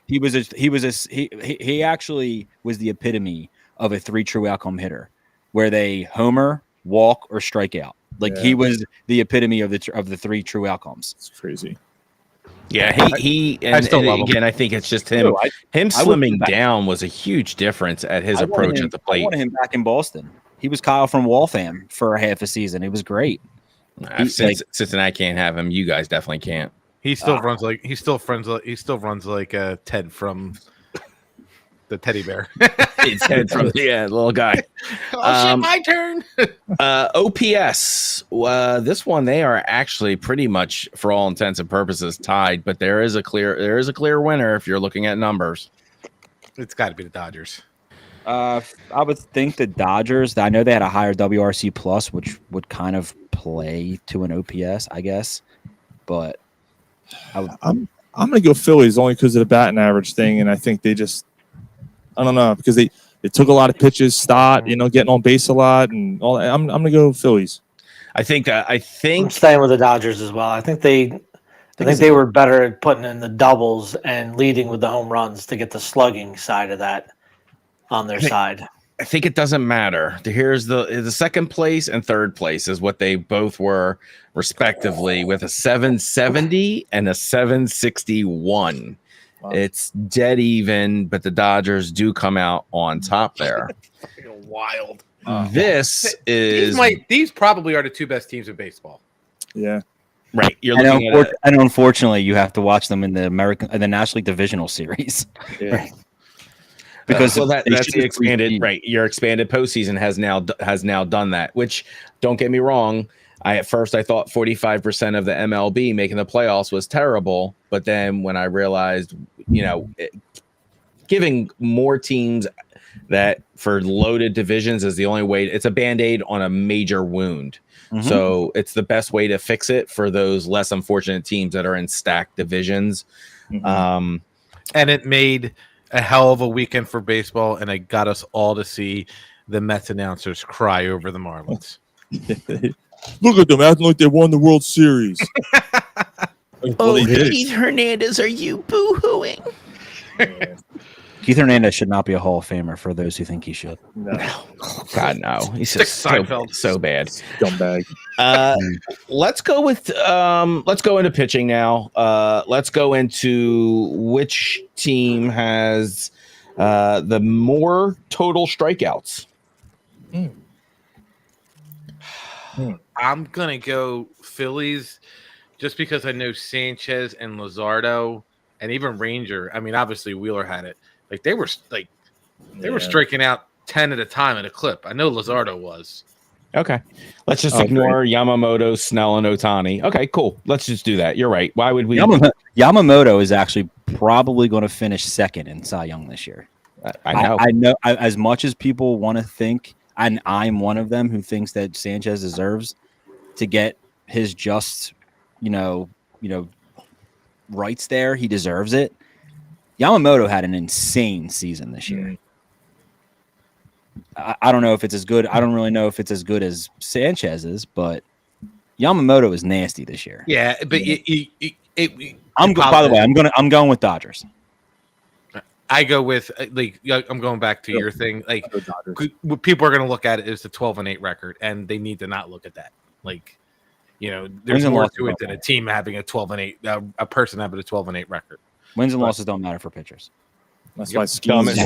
He actually was the epitome of a 3 true outcome hitter, where they homer, walk, or strike out. Like he was the epitome of the 3 true outcomes. It's crazy. Yeah, I still love him. I think it's just him. Him slimming down was a huge difference at his approach at the plate. I wanted him back in Boston. He was Kyle from Waltham for a half a season. It was great. Since Cincinnati can't have him, you guys definitely can't. He still runs like Ted from the teddy bear. It's Ted from the little guy. Shit, my turn. OPS. This one they are actually pretty much, for all intents and purposes, tied. But there is a clear winner if you're looking at numbers. It's got to be the Dodgers. I would think the Dodgers. I know they had a higher WRC plus, which would kind of play to an OPS, I guess. But I'm gonna go Phillies only because of the batting average thing, and I think they just I don't know because they took a lot of pitches, getting on base a lot, and all. I'm gonna go Phillies. I'm staying with the Dodgers as well. I think they were better at putting in the doubles and leading with the home runs to get the slugging side of that on their side. I think it doesn't matter. Here's the second place and third place is what they both were respectively with a 770 and a 761. Wow. It's dead even, but the Dodgers do come out on top there. Wild. These probably are the 2 best teams in baseball. Yeah. Right. And unfortunately, you have to watch them in the National League Divisional Series. Yeah. Right. Because that's the expanded right. Your expanded postseason has now done that. Which, don't get me wrong, at first I thought 45% of the MLB making the playoffs was terrible, but then when I realized, giving more teams that for loaded divisions is the only way. It's a Band-Aid on a major wound. Mm-hmm. So it's the best way to fix it for those less unfortunate teams that are in stacked divisions. Mm-hmm. And it made a hell of a weekend for baseball, and it got us all to see the Mets announcers cry over the Marlins. Look at them acting like they won the World Series. Keith Hernandez, are you boo-hooing? Keith Hernandez should not be a Hall of Famer for those who think he should. No. Oh, God, no. He's just so bad. Scumbag. Let's go into pitching now. Let's go into which team has the more total strikeouts. I'm gonna go Phillies just because I know Sanchez and Luzardo and even Ranger. I mean, obviously Wheeler had it. Like they were striking out 10 at a time at a clip. I know Luzardo was. Okay. Let's just ignore Yamamoto, Snell, and Ohtani. Okay, cool. Let's just do that. You're right. Why would we? Yamamoto is actually probably going to finish second in Cy Young this year. I know. As much as people want to think, and I'm one of them who thinks that Sanchez deserves to get his just, rights there. He deserves it. Yamamoto had an insane season this year. I don't know if it's as good. I don't really know if it's as good as Sanchez's, but Yamamoto is nasty this year. Yeah, but By the way, I'm going with Dodgers. I go with I'm going back to your thing. Like people are going to look at it as the 12-8 record, and they need to not look at that. Like, there's more to it than a team having a 12-8, a person having a 12-8 record. Wins and losses don't matter for pitchers. That's why dumbest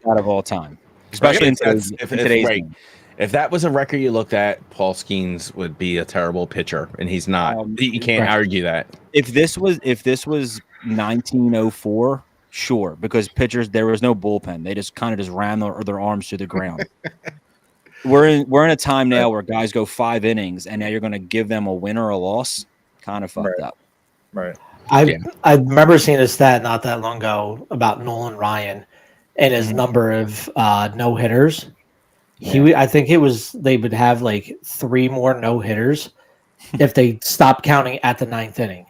out of all time, especially in today's game. If that was a record you looked at, Paul Skeens would be a terrible pitcher, and he's not. You can't argue that. If this was 1904, sure, because pitchers, there was no bullpen. They just kind of ran their arms to the ground. We're in a time now where guys go 5 innings, and now you're going to give them a win or a loss. Kind of fucked up. Right. I remember seeing a stat not that long ago about Nolan Ryan and his number of no hitters. I think they would have like 3 more no hitters if they stopped counting at the 9th inning.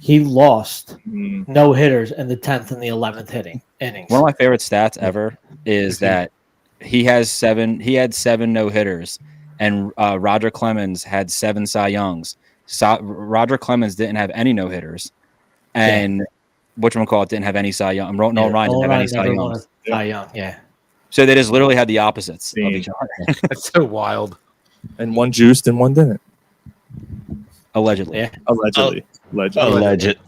He lost no hitters in the 10th and the 11th innings. One of my favorite stats ever is that he had 7 no hitters, and Roger Clemens had 7 Cy Youngs. Roger Clemens didn't have any no hitters, and whatchamacallit didn't have any Cy Young. Nolan Ryan didn't have any Cy Youngs. Cy Young, yeah. So they just literally had the opposites of each other. That's so wild. And one juiced and one didn't. Allegedly. Yeah. Allegedly.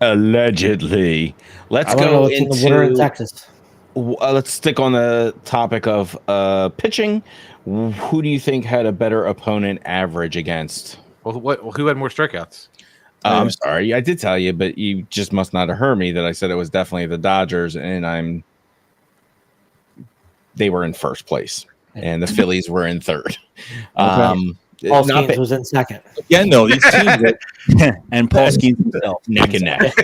Allegedly. Let's go into the water in Texas. Let's stick on the topic of pitching. Who do you think had a better opponent average against? Well, who had more strikeouts? I'm sorry, I did tell you, but you just must not have heard me that I said it was definitely the Dodgers, and they were in first place, and the Phillies were in third. Paul Skeens was in second. Again, though, these teams and Paul Skeens himself neck and neck.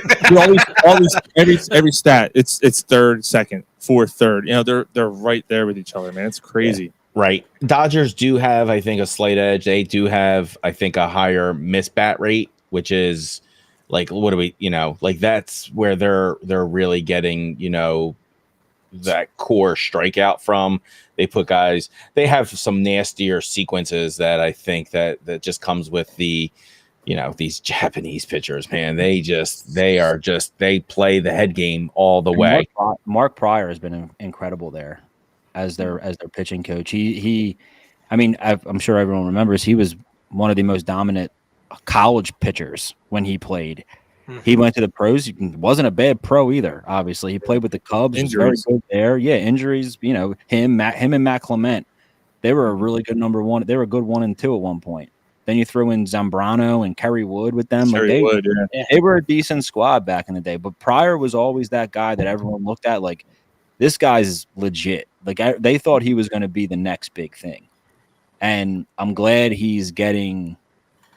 every stat, it's third, second, fourth, third. They're right there with each other, man. It's crazy. Yeah. Right. Dodgers do have, I think, a slight edge. They do have, I think, a higher miss bat rate, which is like, what do we, like that's where they're really getting, that core strikeout from. They put guys, they have some nastier sequences that I think that just comes with the, these Japanese pitchers, man. They play the head game all the way. Mark Pryor has been incredible there as their pitching coach. I'm sure everyone remembers he was one of the most dominant college pitchers when he played. He went to the pros. He wasn't a bad pro either. Obviously, he played with the Cubs. Injuries. Very good there. Yeah, injuries. Him and Matt Clement, they were a really good number one. They were a good 1 and 2 at one point. Then you throw in Zambrano and Kerry Wood with them. They were a decent squad back in the day. But Pryor was always that guy that everyone looked at like, this guy's legit. Like they thought he was going to be the next big thing, and I'm glad he's getting,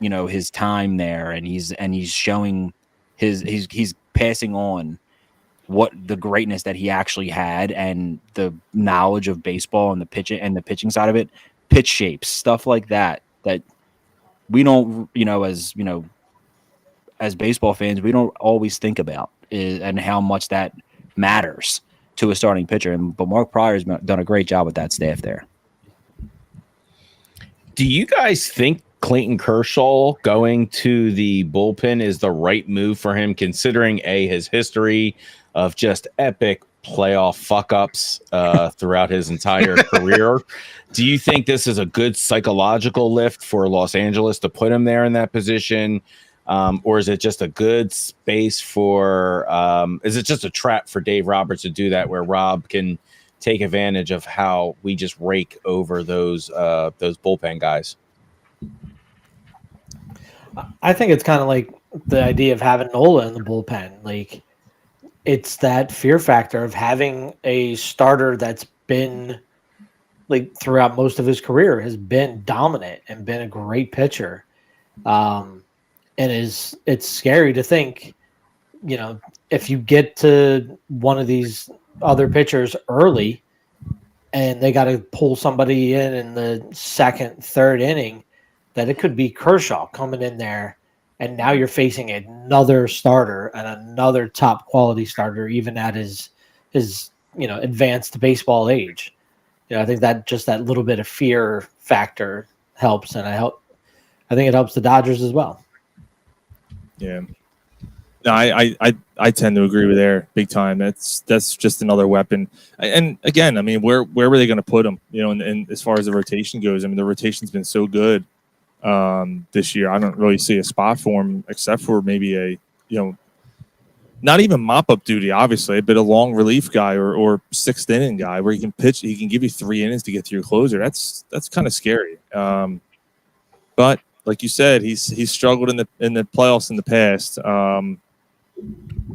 his time there, and he's showing he's passing on what the greatness that he actually had and the knowledge of baseball and the pitching side of it, pitch shapes, stuff like that we don't, as baseball fans, we don't always think about and how much that matters to a starting pitcher. But Mark Pryor's done a great job with that staff there. Do you guys think Clayton Kershaw going to the bullpen is the right move for him, considering his history of just epic playoff fuck-ups throughout his entire career? Do you think this is a good psychological lift for Los Angeles to put him there in that position? Or is it just a good space for is it just a trap for Dave Roberts to do that, where Rob can take advantage of how we just rake over those bullpen guys? I think it's kind of like the idea of having Nola in the bullpen. Like, it's that fear factor of having a starter that's been, like, throughout most of his career has been dominant and been a great pitcher. And it's scary to think, if you get to one of these other pitchers early and they got to pull somebody in the second, third inning, that it could be Kershaw coming in there, and now you're facing another starter and another top quality starter, even at his advanced baseball age. I think that just that little bit of fear factor helps, and I think it helps the Dodgers as well. Yeah. No, I tend to agree with Air big time. That's just another weapon. And again, I mean, where were they going to put him? And as far as the rotation goes, I mean, the rotation's been so good this year. I don't really see a spot for him except for maybe not even mop-up duty, obviously, but a long relief guy or sixth inning guy where he can pitch. He can give you 3 innings to get to your closer. That's kind of scary. But like you said, he's struggled in the playoffs in the past.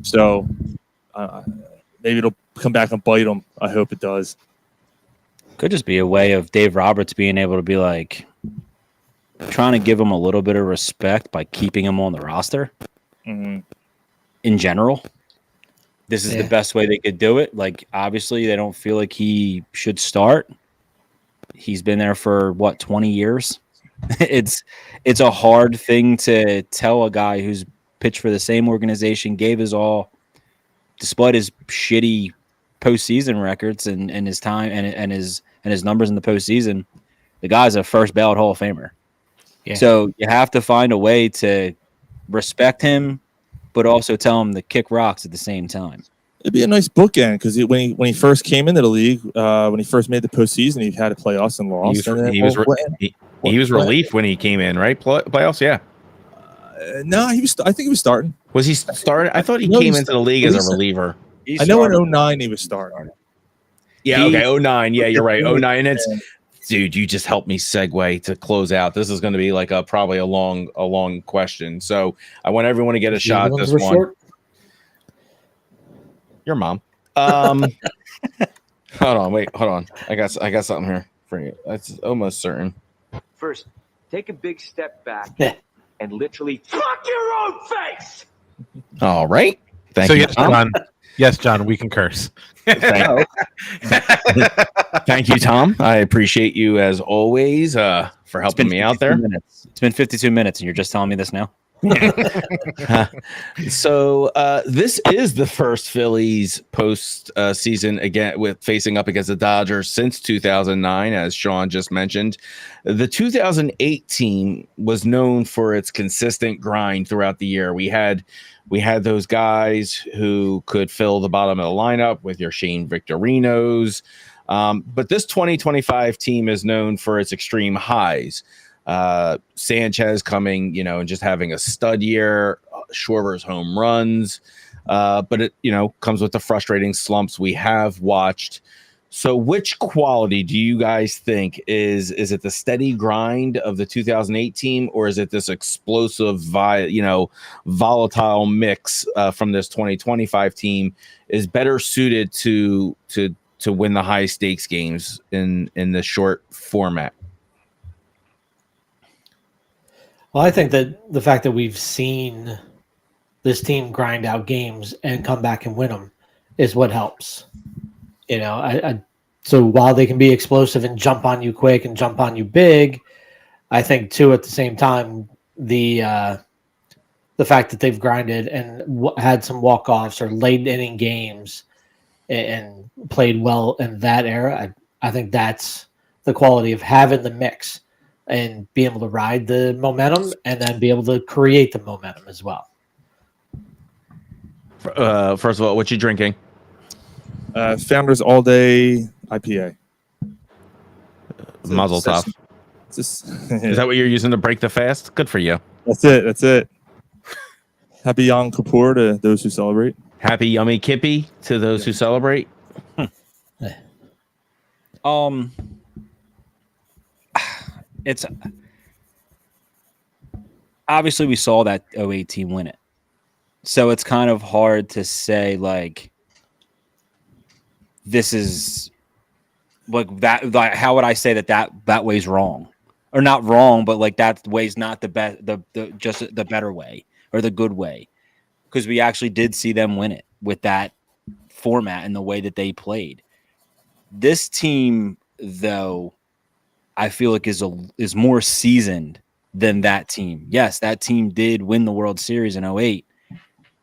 So maybe it'll come back and bite him. I hope it does. Could just be a way of Dave Roberts being able to be like trying to give him a little bit of respect by keeping him on the roster. Mm-hmm. In general, this is the best way they could do it. Like, obviously, they don't feel like he should start. He's been there for 20 years. It's a hard thing to tell a guy who's pitched for the same organization, gave his all, despite his shitty postseason records and his time and his numbers in the postseason. The guy's a first ballot Hall of Famer. Yeah. So you have to find a way to respect him, but also tell him to kick rocks at the same time. It'd be a nice bookend because when he first came into the league, when he first made the postseason, he had to playoffs and lost. He was relief when he came in, right? Playoffs, yeah. No, I think he was starting. Was he starting? I thought he came into the league as a reliever. I know in 2009 he was starting. Yeah, okay, 2009. Yeah, you're right. 2009. And dude, you just helped me segue to close out. This is going to be like probably a long question. So I want everyone to get a shot at this one. Short? Your mom. Hold on. I got something here for you. That's almost certain. First, take a big step back and literally fuck your own face. All right. Thank you, John. Yes, John, we can curse. Thank you, Tom. I appreciate you as always for helping me out there. It's been 52 minutes, and you're just telling me this now? So this is the first Phillies post season again with facing up against the Dodgers since 2009, as Sean just mentioned. The 2008 team was known for its consistent grind throughout the year. We had those guys who could fill the bottom of the lineup with your Shane Victorinos. But this 2025 team is known for its extreme highs. Sanchez coming, and just having a stud year, Schwarber's home runs. But it, comes with the frustrating slumps we have watched. So which quality do you guys think is it the steady grind of the 2008 team, or is it this explosive, volatile mix from this 2025 team is better suited to win the high stakes games in the short format? Well, I think that the fact that we've seen this team grind out games and come back and win them is what helps. So while they can be explosive and jump on you quick and jump on you big, I think too at the same time the fact that they've grinded and had some walk-offs or late inning games and played well in that era, I think that's the quality of having the mix and be able to ride the momentum and then be able to create the momentum as well. First of all, what you drinking? Founders All Day IPA. Mazel tov. Is that what you're using to break the fast? Good for you. That's it. Happy Yom Kippur to those who celebrate. Happy Yummy Kippy to those who celebrate. It's obviously we saw that 08 team win it. So it's kind of hard to say like this is like that. Like, how would I say that way's wrong, or not wrong, but like that way's not the best, just the better way or the good way, because we actually did see them win it with that format and the way that they played. This team, though, I feel like is more seasoned than that team. Yes, that team did win the World Series in 08,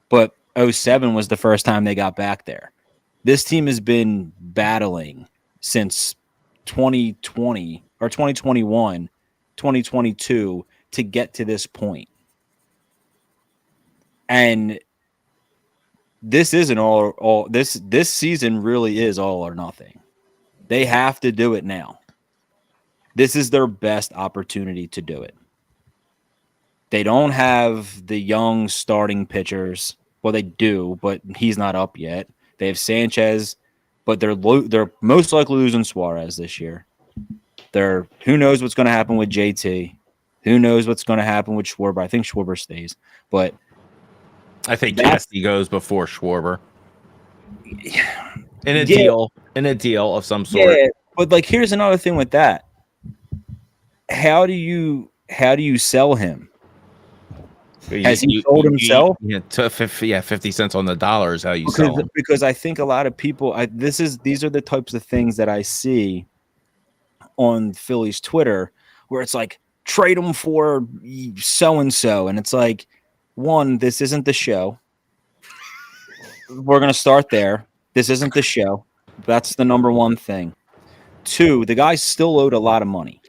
but 07 was the first time they got back there. This team has been battling since 2020 or 2021, 2022 to get to this point. And this isn't all this season really is all or nothing. They have to do it now. This is their best opportunity to do it. They don't have the young starting pitchers. Well, they do, but he's not up yet. They have Sanchez, but they're most likely losing Suarez this year. Who knows what's going to happen with JT? Who knows what's going to happen with Schwarber? I think Schwarber stays, but I think Cassie goes before Schwarber. In a deal of some sort. Yeah, but like here's another thing with that. How do you sell him? Has he sold himself? Yeah, 50 cents on the dollar is how you sell him. Because I think a lot of people these are the types of things that I see on Phillies Twitter where it's like trade him for so and so, and it's like, one, this isn't the show. We're gonna start there. This isn't the show. That's the number one thing. Two, the guy's still owed a lot of money.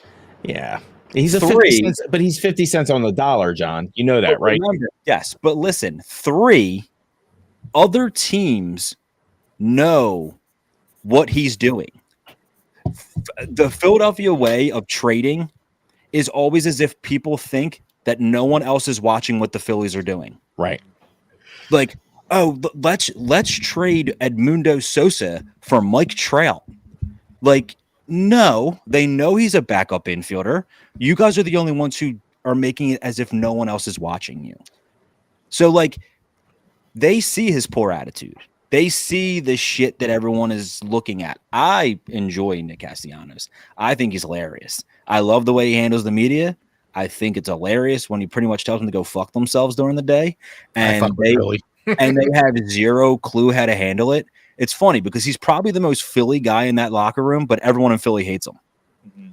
Yeah. He's a 50 cents, but he's 50 cents on the dollar, John. You know that, right? Remember, yes, but listen, 3, other teams know what he's doing. The Philadelphia way of trading is always as if people think that no one else is watching what the Phillies are doing. Right. Like, oh, let's trade Edmundo Sosa for Mike Trout. Like, no, they know he's a backup infielder. You guys are the only ones who are making it as if no one else is watching you. So, like, they see his poor attitude. They see the shit that everyone is looking at. I enjoy Nick Castellanos. I think he's hilarious. I love the way he handles the media. I think it's hilarious when he pretty much tells them to go fuck themselves during the day. And they have zero clue how to handle it. It's funny because he's probably the most Philly guy in that locker room, but everyone in Philly hates him. Mm-hmm.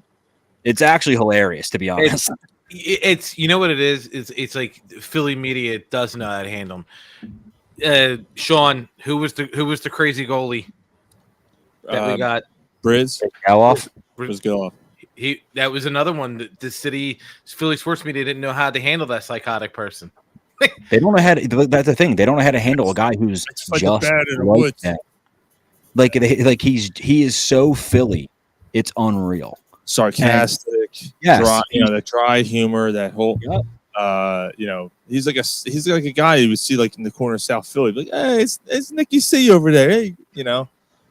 It's actually hilarious, to be honest. It's you know what it is? It's like Philly media doesn't know how to handle him. Sean, who was the crazy goalie that we got? Briz. Briz go off. That was another one that the Philly sports media didn't know how to handle that psychotic person. They don't know how to. That's the thing. They don't know how to handle a guy who's like just like that. Like he is so Philly, it's unreal. Sarcastic, dry, that dry humor, that whole, he's like a guy you would see like in the corner of South Philly, like, hey, it's Nicky C over there, hey,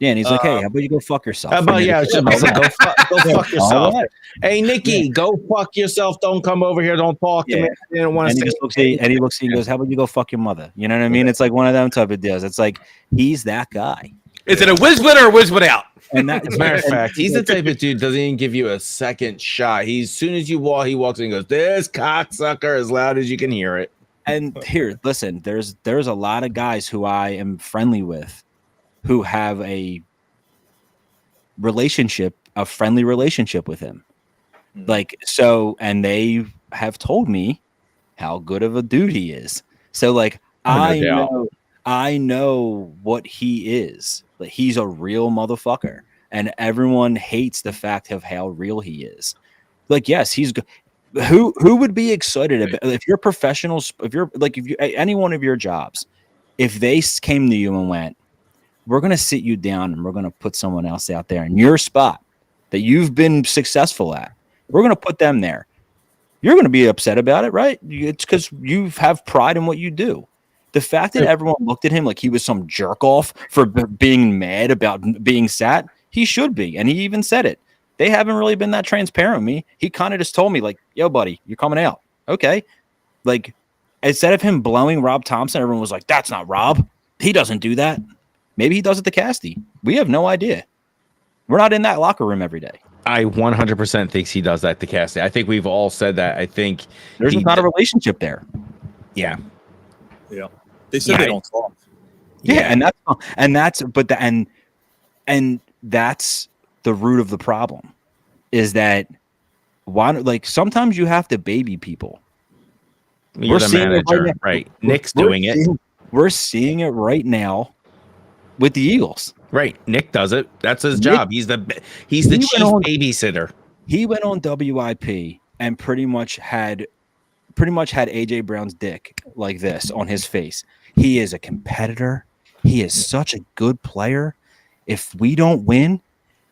Yeah, and he's like, hey, how about you go fuck yourself? How about go fuck yourself? Right. Hey, Nicky, go fuck yourself. Don't come over here. Don't talk to me. I don't want to say. And he looks and goes, how about you go fuck your mother? You know what I mean? It's like one of them type of deals. It's like he's that guy. Is it a whiz win or a whiz win out? And that, as a matter of fact, he's the type of dude doesn't even give you a second shot. As soon as he walks in and goes, this cocksucker, as loud as you can hear it. And here, listen, there's a lot of guys who I am friendly with who have a friendly relationship with him. Like, so, and they have told me how good of a dude he is. So like, I know what he is. Like, he's a real motherfucker, and everyone hates the fact of how real he is. Like, yes, he's good. Who would be excited about if you're professionals? If you're any one of your jobs, if they came to you and went, we're going to sit you down and we're going to put someone else out there in your spot that you've been successful at. We're going to put them there. You're going to be upset about it, right? It's because you have pride in what you do. The fact that everyone looked at him like he was some jerk off for being mad about being sat, he should be. And he even said it. They haven't really been that transparent with me. He kind of just told me like, yo, buddy, you're coming out. Okay. Like, instead of him blowing Rob Thompson, everyone was like, that's not Rob. He doesn't do that. Maybe he does it to Casty. We have no idea. We're not in that locker room every day. I 100% think he does that to Casty. I think we've all said that. I think there's not a relationship there. Yeah. Yeah. They said they don't talk. Yeah, and that's the root of the problem is that sometimes you have to baby people. You're the manager, right? Nick's doing it. We're seeing it right now with the Eagles. Right. Nick does it. That's his Nick- job. He's the chief babysitter. He went on WIP and pretty much had AJ Brown's dick like this on his face. He is a competitor. He is such a good player. If we don't win,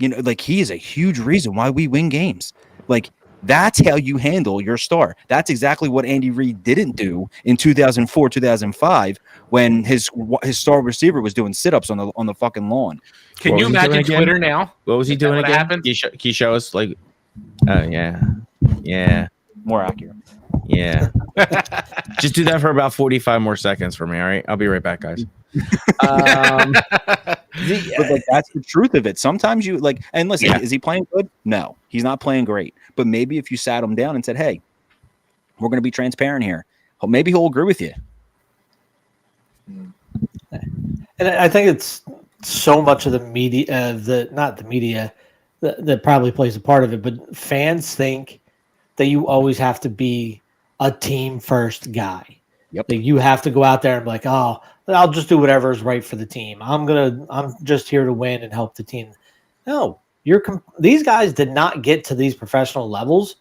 like he is a huge reason why we win games. Like that's how you handle your star. That's exactly what Andy Reid didn't do in 2004, 2005 when his star receiver was doing sit-ups on the fucking lawn. Can you imagine Twitter now? What was he doing again? Happened? Can you show us like? Oh yeah. More accurate. Yeah. Just do that for about 45 more seconds for me. All right. I'll be right back, guys. But like, that's the truth of it. Sometimes you like, and listen, is he playing good? No, he's not playing great. But maybe if you sat him down and said, hey, we're going to be transparent here, maybe he'll agree with you. And I think it's so much of the media, not the media, that probably plays a part of it, but fans think that you always have to be a team first guy. Yep. That you have to go out there and be like, oh, I'll just do whatever is right for the team. I'm just here to win and help the team. No, these guys did not get to these professional levels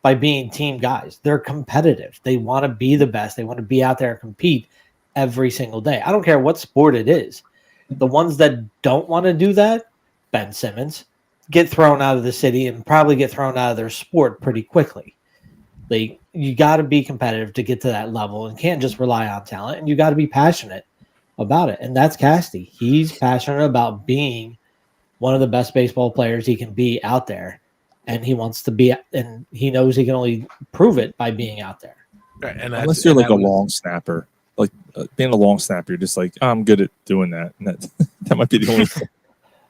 by being team guys. They're competitive. They want to be the best. They want to be out there and compete every single day. I don't care what sport it is. The ones that don't want to do that, Ben Simmons, get thrown out of the city and probably get thrown out of their sport pretty quickly. Like, you got to be competitive to get to that level and can't just rely on talent, and you got to be passionate about it. And that's Casty. He's passionate about being one of the best baseball players he can be out there, and he wants to be, and he knows he can only prove it by being out there. Right, and unless you're like a long snapper, like being a long snapper, you're just like, I'm good at doing that, and that might be the only thing.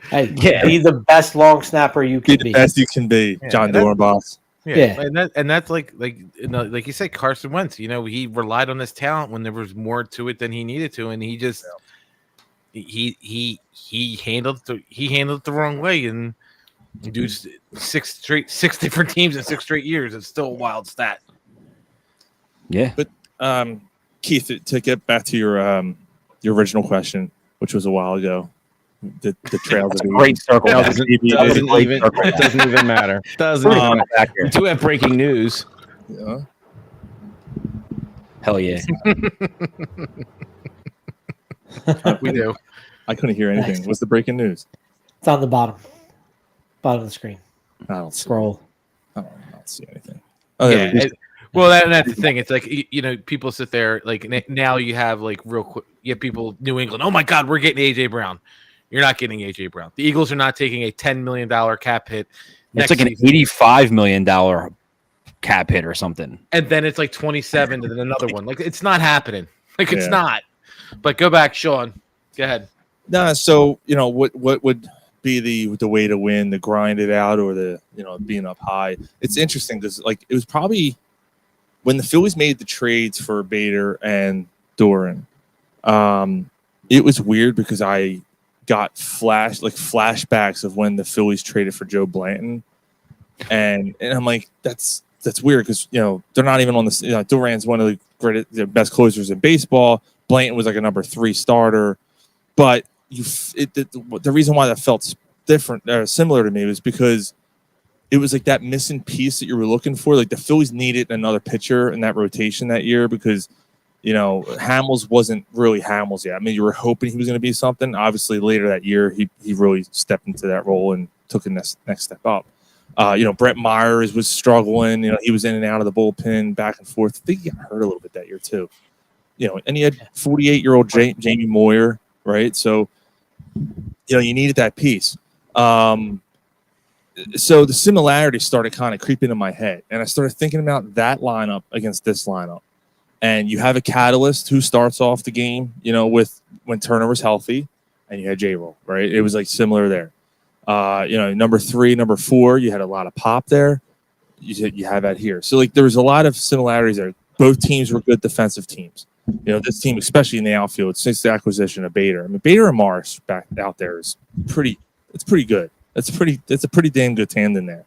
Hey, be the best long snapper you can be. The best you can be, John Dornbos. Yeah. And that's like you said, Carson Wentz. He relied on his talent when there was more to it than he needed to, and he just he handled it the wrong way, and do six different teams in 6 straight years. It's still a wild stat. Yeah, but Keith, to get back to your original question, which was a while ago. The trails. That's a great circle. It doesn't even matter. We do have breaking news. Yeah. Hell yeah. We do. I couldn't hear anything. What's the breaking news? It's on the bottom of the screen. I don't scroll. I don't see anything. Oh, yeah. Well, that's the thing. It's like, people sit there like now you have like real quick. You have people New England. Oh my God, we're getting AJ Brown. You're not getting AJ Brown. The Eagles are not taking a $10 million cap hit. It's like an $85 million cap hit or something. And then it's like 27 and then another one. Like, it's not happening. Like, it's not. But go back, Sean. Go ahead. No, so what would be the way to win, the grind it out, or the being up high? It's interesting because it was probably when the Phillies made the trades for Bader and Doran. It was weird because I got flashbacks of when the Phillies traded for Joe Blanton, and I'm like, that's weird because they're not even on the. Duran's one of the best closers in baseball. Blanton was like a number 3 starter, but the reason why that felt different or similar to me was because it was like that missing piece that you were looking for. Like the Phillies needed another pitcher in that rotation that year because. Hamels wasn't really Hamels yet. I mean, you were hoping he was going to be something. Obviously, later that year, he really stepped into that role and took a next step up. Brett Myers was struggling. He was in and out of the bullpen, back and forth. I think he got hurt a little bit that year too. And he had 48-year-old Jamie Moyer, right? So, you needed that piece. So the similarities started kind of creeping in my head, and I started thinking about that lineup against this lineup. And you have a catalyst who starts off the game, with when Turner was healthy, and you had J-Roll, right? It was like similar there. Number 3, number 4, you had a lot of pop there. You have that here. So there was a lot of similarities there. Both teams were good defensive teams. This team, especially in the outfield, since the acquisition of Bader. I mean, Bader and Morris back out there is pretty good. It's a pretty damn good tandem there.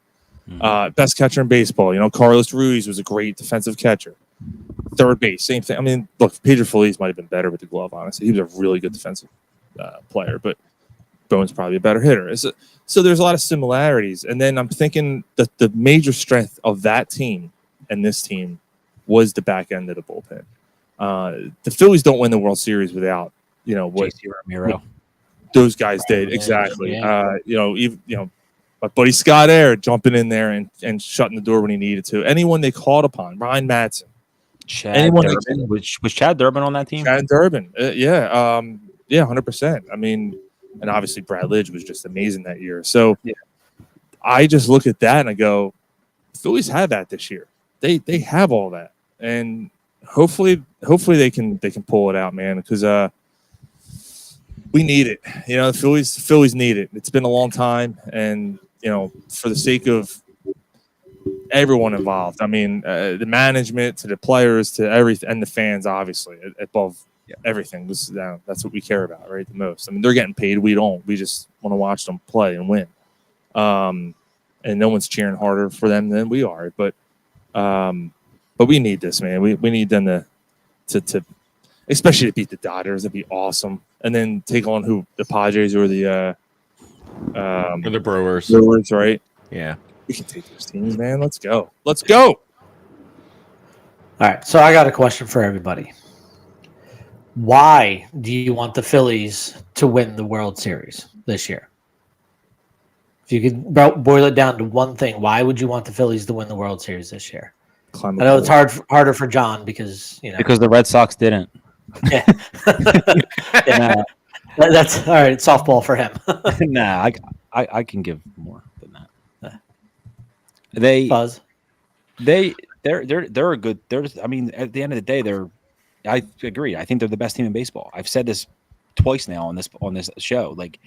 Best catcher in baseball. Carlos Ruiz was a great defensive catcher. Third base, same thing. I mean, look, Pedro Feliz might have been better with the glove, honestly. He was a really good defensive player. But, Bone's probably a better hitter. So there's a lot of similarities. And then I'm thinking that the major strength of that team and this team was the back end of the bullpen. The Phillies don't win the World Series without, what JC Ramiro. Those guys did. Exactly. Yeah. Even, my buddy Scott Air jumping in there and shutting the door when he needed to. Anyone they called upon, Ryan Madsen. Chad Durbin. Was Chad Durbin on that team? Chad Durbin. Yeah. 100%. I mean, and obviously Brad Lidge was just amazing that year. So I just look at that and I go, Phillies have that this year. They have all that. And hopefully they can pull it out, man, because we need it. The Phillies need it. It's been a long time, and for the sake of everyone involved, I mean, the management to the players to everything, and the fans, obviously, above everything. That's what we care about, right? The most. I mean, they're getting paid. We don't. We just want to watch them play and win. And no one's cheering harder for them than we are. But we need this, man. We need them to especially to beat the Dodgers. That'd be awesome. And then take on the Padres or the Brewers. Brewers, right? Yeah. We can take those teams, man. Let's go. Let's go. All right. So I got a question for everybody. Why do you want the Phillies to win the World Series this year? If you could boil it down to one thing, why would you want the Phillies to win the World Series this year? I know it's harder for John because because the Red Sox didn't. Yeah. That's all right. Softball for him. Nah, I can give more than that. They're a good. I mean, at the end of the day, I agree. I think they're the best team in baseball. I've said this twice now on this show. Like,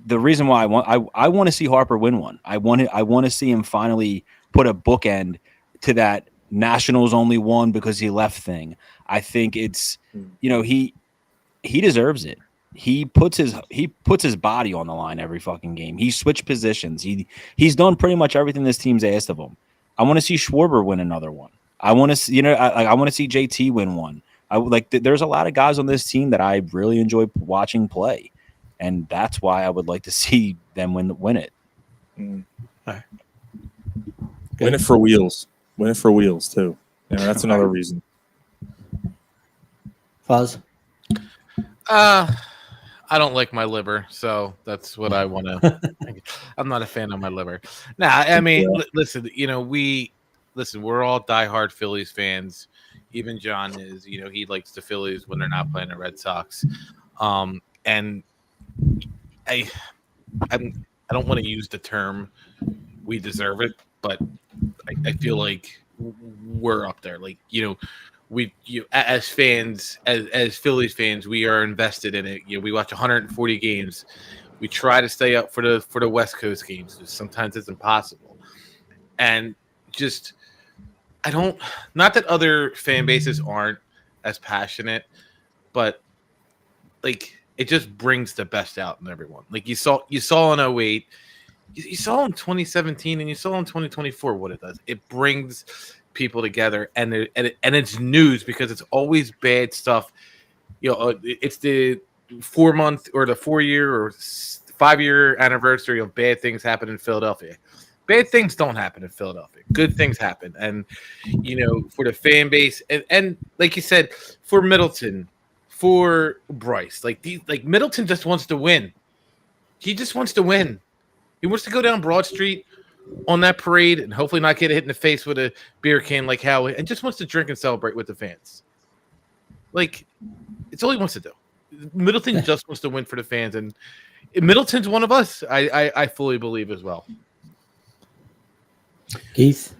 the reason why I want to see Harper win one. I want to see him finally put a bookend to that Nationals only won because he left thing. I think it's he deserves it. He puts his body on the line every fucking game. He switched positions. He's done pretty much everything this team's asked of him. I want to see Schwarber win another one. I want to see I want to see JT win one. There's a lot of guys on this team that I really enjoy watching play, and that's why I would like to see them win it. All right. Win it for wheels. Win it for wheels too. That's another reason. Fuzz. I don't like my liver, so that's what I want to. I'm not a fan of my liver. Nah, I mean, listen. We're all diehard Phillies fans. Even John is. He likes the Phillies when they're not playing the Red Sox. And I don't want to use the term "we deserve it," but I feel like we're up there. As fans, as Phillies fans, we are invested in it. We watch 140 games. We try to stay up for the West Coast games. Sometimes it's impossible, and just not that other fan bases aren't as passionate, but it just brings the best out in everyone. You saw in 08, you saw in 2017, and you saw in 2024 what it does. It brings people together, and it's news because it's always bad stuff. It's the 4-month or the 4-year or 5-year anniversary of bad things happen in Philadelphia. Bad things don't happen in Philadelphia. Good things happen, and for the fan base, and like you said, for Middleton, for Bryce, Middleton just wants to win. He just wants to win. He wants to go down Broad Street on that parade and hopefully not get hit in the face with a beer can like Howie, and just wants to drink and celebrate with the fans. It's all he wants to do. Middleton just wants to win for the fans, and Middleton's one of us. I fully believe as well. Keith?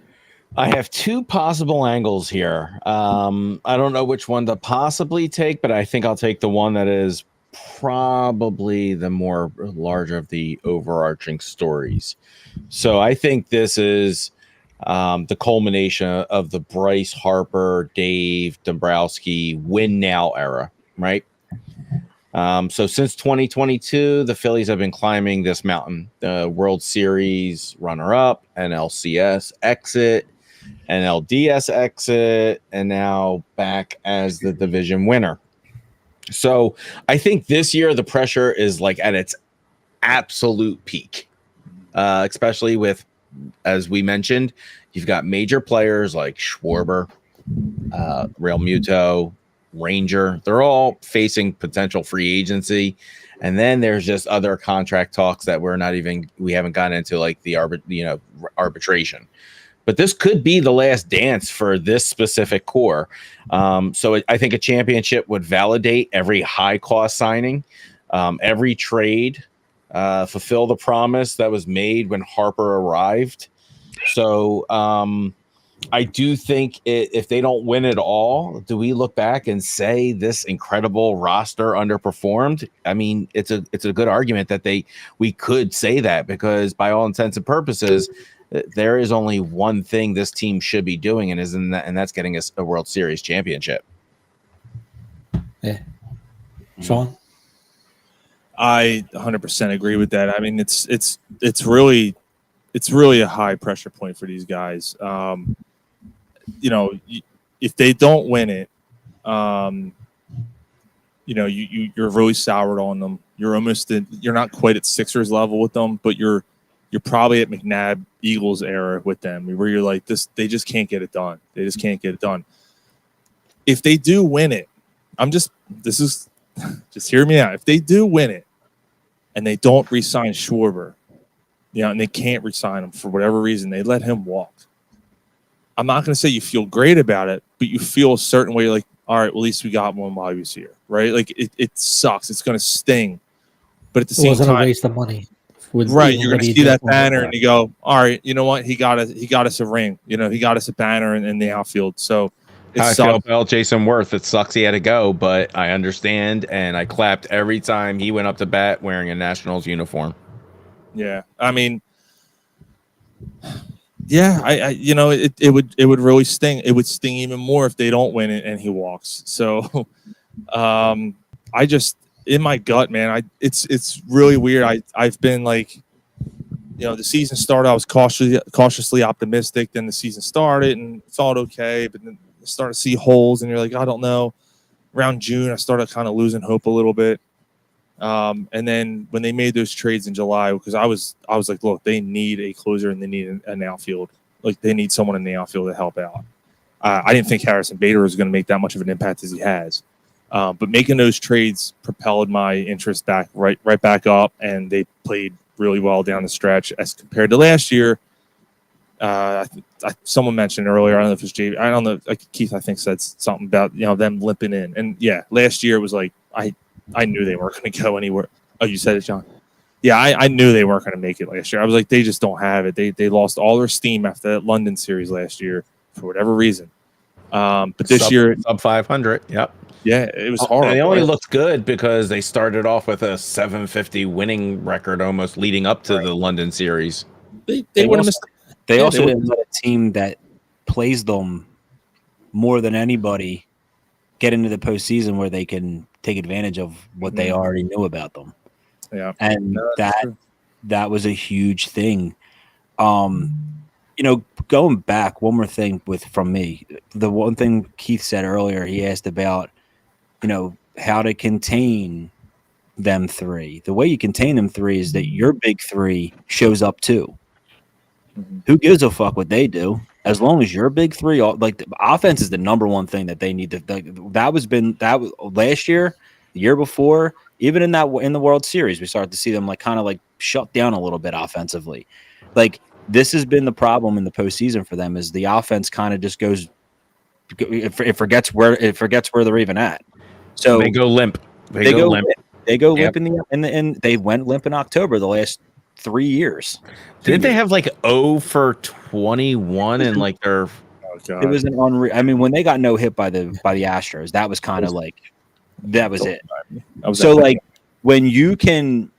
I have two possible angles here. I don't know which one to possibly take, but I think I'll take the one that is probably the more larger of the overarching stories. So I think this is the culmination of the Bryce, Harper, Dave, Dombrowski win now era, right? So since 2022, the Phillies have been climbing this mountain. The World Series runner-up, NLCS exit, NLDS exit, and now back as the division winner. So I think this year the pressure is at its absolute peak, especially with, as we mentioned, you've got major players like Schwarber, Real Muto, Ranger. They're all facing potential free agency. And then there's just other contract talks that we haven't gotten into, like the arbitration. But this could be the last dance for this specific core. So I think a championship would validate every high cost signing, every trade, fulfill the promise that was made when Harper arrived. So I do think if they don't win it all, do we look back and say this incredible roster underperformed? I mean, it's a good argument that we could say that, because by all intents and purposes, there is only one thing this team should be doing, and that's getting us a World Series championship. Yeah, Sean, I 100% agree with that. I mean, it's really a high pressure point for these guys. If they don't win it, you're really soured on them. You're not quite at Sixers level with them, but you're probably at McNabb Eagles era with them, where you're like, they just can't get it done. They just can't get it done. If they do win it, just hear me out. If they do win it and they don't re-sign Schwarber, and they can't re-sign him for whatever reason, they let him walk. I'm not going to say you feel great about it, but you feel a certain way, like, all right, well, at least we got one while he was here, right? Like, it sucks. It's going to sting. But at the same time, a waste of money. Right, you're going to see that banner and you go, all right, you know what? He got us a ring. He got us a banner in the outfield. So I feel about Jason Worth. It sucks he had to go, but I understand, and I clapped every time he went up to bat wearing a Nationals uniform. Yeah, I mean, yeah, it would really sting. It would sting even more if they don't win it and he walks. So, I just, in my gut, man, it's really weird. I've been like, the season started, I was cautiously optimistic. Then the season started and felt okay, but then I started to see holes, and you're like, I don't know. Around June, I started kind of losing hope a little bit. And then when they made those trades in July, because I was like, look, they need a closer and they need an outfield. Like, they need someone in the outfield to help out. I didn't think Harrison Bader was going to make that much of an impact as he has. But making those trades propelled my interest right back up, and they played really well down the stretch as compared to last year. Someone mentioned earlier, I don't know if it was Jay, I don't know, Keith, I think, said something about them limping in. And yeah, last year it was like I knew they weren't going to go anywhere. Oh, you said it, John? Yeah, I knew they weren't going to make it last year. I was like, they just don't have it. They lost all their steam after that London series last year for whatever reason. But this year, sub 500. Yep. Yeah, it was horrible. And they only looked good because they started off with a 750 winning record almost leading up to the London series. They would have missed. They also didn't let a team that plays them more than anybody get into the postseason where they can take advantage of what they already knew about them. Yeah, and that was a huge thing. Going back, one more thing from me. The one thing Keith said earlier, he asked about, how to contain them three. The way you contain them three is that your big three shows up too. Mm-hmm. Who gives a fuck what they do? As long as your big three, the offense is the number one thing that they need to. That was last year, the year before, even in the World Series, we started to see them kind of shut down a little bit offensively. This has been the problem in the postseason for them, is the offense kind of just goes. It forgets where they're even at. So they go limp. They go limp. They go limp and they went limp in October the last 3 years. Didn't they have 0 for 21 and their? It was an unreal. I mean, when they got no hit by the Astros, that was kind of that was it. So when you can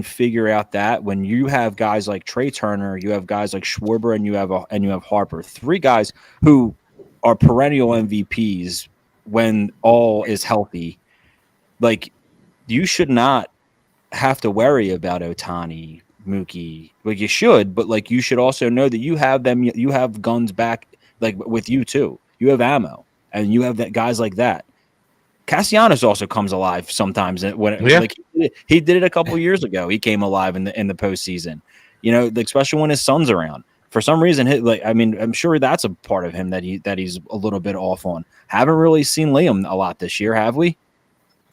figure out that, when you have guys like Trey Turner, you have guys like Schwarber, and you have Harper, three guys who are perennial MVPs when all is healthy, you should not have to worry about Ohtani, Mookie. You should, but you should also know that you have them. You have guns back, with you too. You have ammo, and you have guys like that. Castellanos also comes alive sometimes. Like he did it a couple years ago. He came alive in the postseason. You know, especially when his son's around. For some reason, I'm sure that's a part of him that he's a little bit off on. Haven't really seen Liam a lot this year, have we?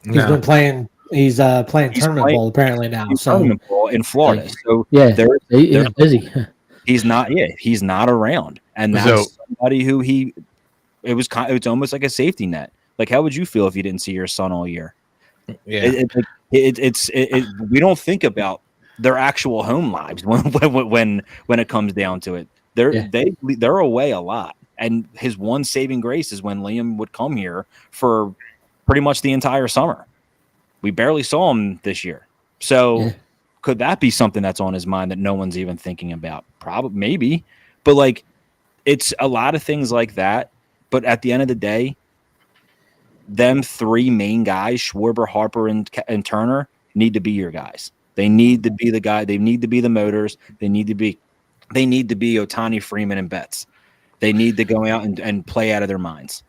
He's been playing. He's playing tournament ball apparently now. Tournament ball in Florida. So yeah, he's busy. He's not. Yeah, he's not around, and that's somebody who it's almost like a safety net. Like, how would you feel if you didn't see your son all year? Yeah, we don't think about their actual home lives when it comes down to it. They're away a lot, and his one saving grace is when Liam would come here for pretty much the entire summer. We barely saw him this year, so could that be something that's on his mind that no one's even thinking about? Probably, maybe, but like, it's a lot of things like that. But at the end of the day, them three main guys, Schwarber, Harper, and Turner, need to be your guys. They need to be the guy. They need to be the motors. They need to be Ohtani, Freeman, and Betts. They need to go out and play out of their minds.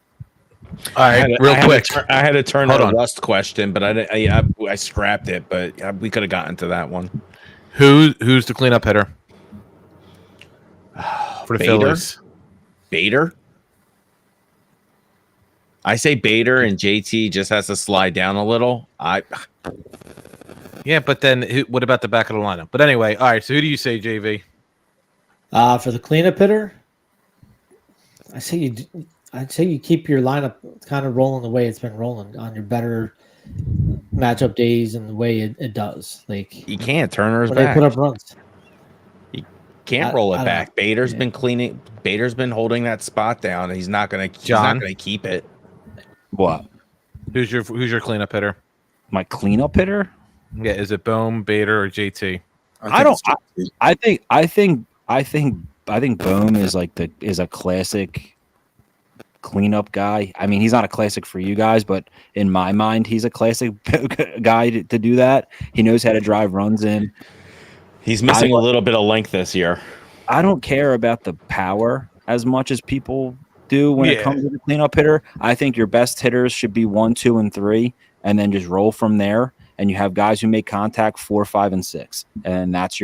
All right, real quick. I had a Turner Rust question, but I scrapped it. But we could have gotten to that one. Who's the cleanup hitter for the Phillies? Bader. I say Bader, and JT just has to slide down a little. Yeah, but then what about the back of the lineup? But anyway, all right. So who do you say, JV? For the cleanup hitter, I'd say you keep your lineup kind of rolling the way it's been rolling on your better matchup days and the way it does. Like, you can't. Turner's when back. They put up runs. You can't roll it back. Bader's been cleaning. Bader's been holding that spot down. He's not going to keep it. What? Who's your cleanup hitter? My cleanup hitter? Yeah, is it Bohm, Bader, or JT? I think Bohm is a classic cleanup guy. I mean, he's not a classic for you guys, but in my mind, he's a classic guy to do that. He knows how to drive runs in. He's missing a little bit of length this year. I don't care about the power as much as people do when it comes to the cleanup hitter. I think your best hitters should be 1, 2, and 3, and then just roll from there. And you have guys who make contact 4, 5, and 6, and that's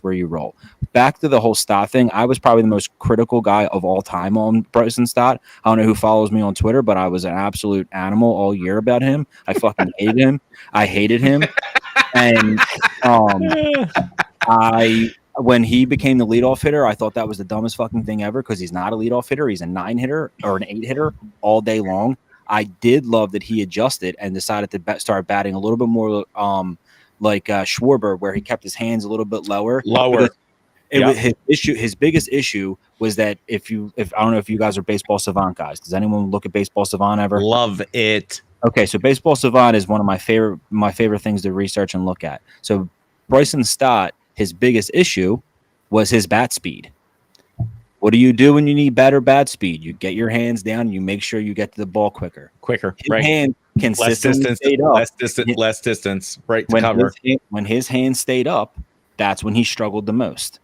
where you roll. Back to the whole Stott thing, I was probably the most critical guy of all time on Bryson Stott. I don't know who follows me on Twitter, but I was an absolute animal all year about him. I fucking hated him. I hated him, and when he became the leadoff hitter, I thought that was the dumbest fucking thing ever because he's not a leadoff hitter. He's a 9 hitter or an 8 hitter all day long. I did love that he adjusted and decided to start batting a little bit more like Schwarber, where he kept his hands a little bit lower. His biggest issue was that if I don't know if you guys are Baseball Savant guys. Does anyone look at Baseball Savant ever? Love it. Okay, so Baseball Savant is one of my favorite things to research and look at. So Bryson Stott, his biggest issue was his bat speed. What do you do when you need better bat speed? You get your hands down. You make sure you get to the ball quicker. His hand consistently stayed up. Less distance. Right to cover. When his hands stayed up, that's when he struggled the most.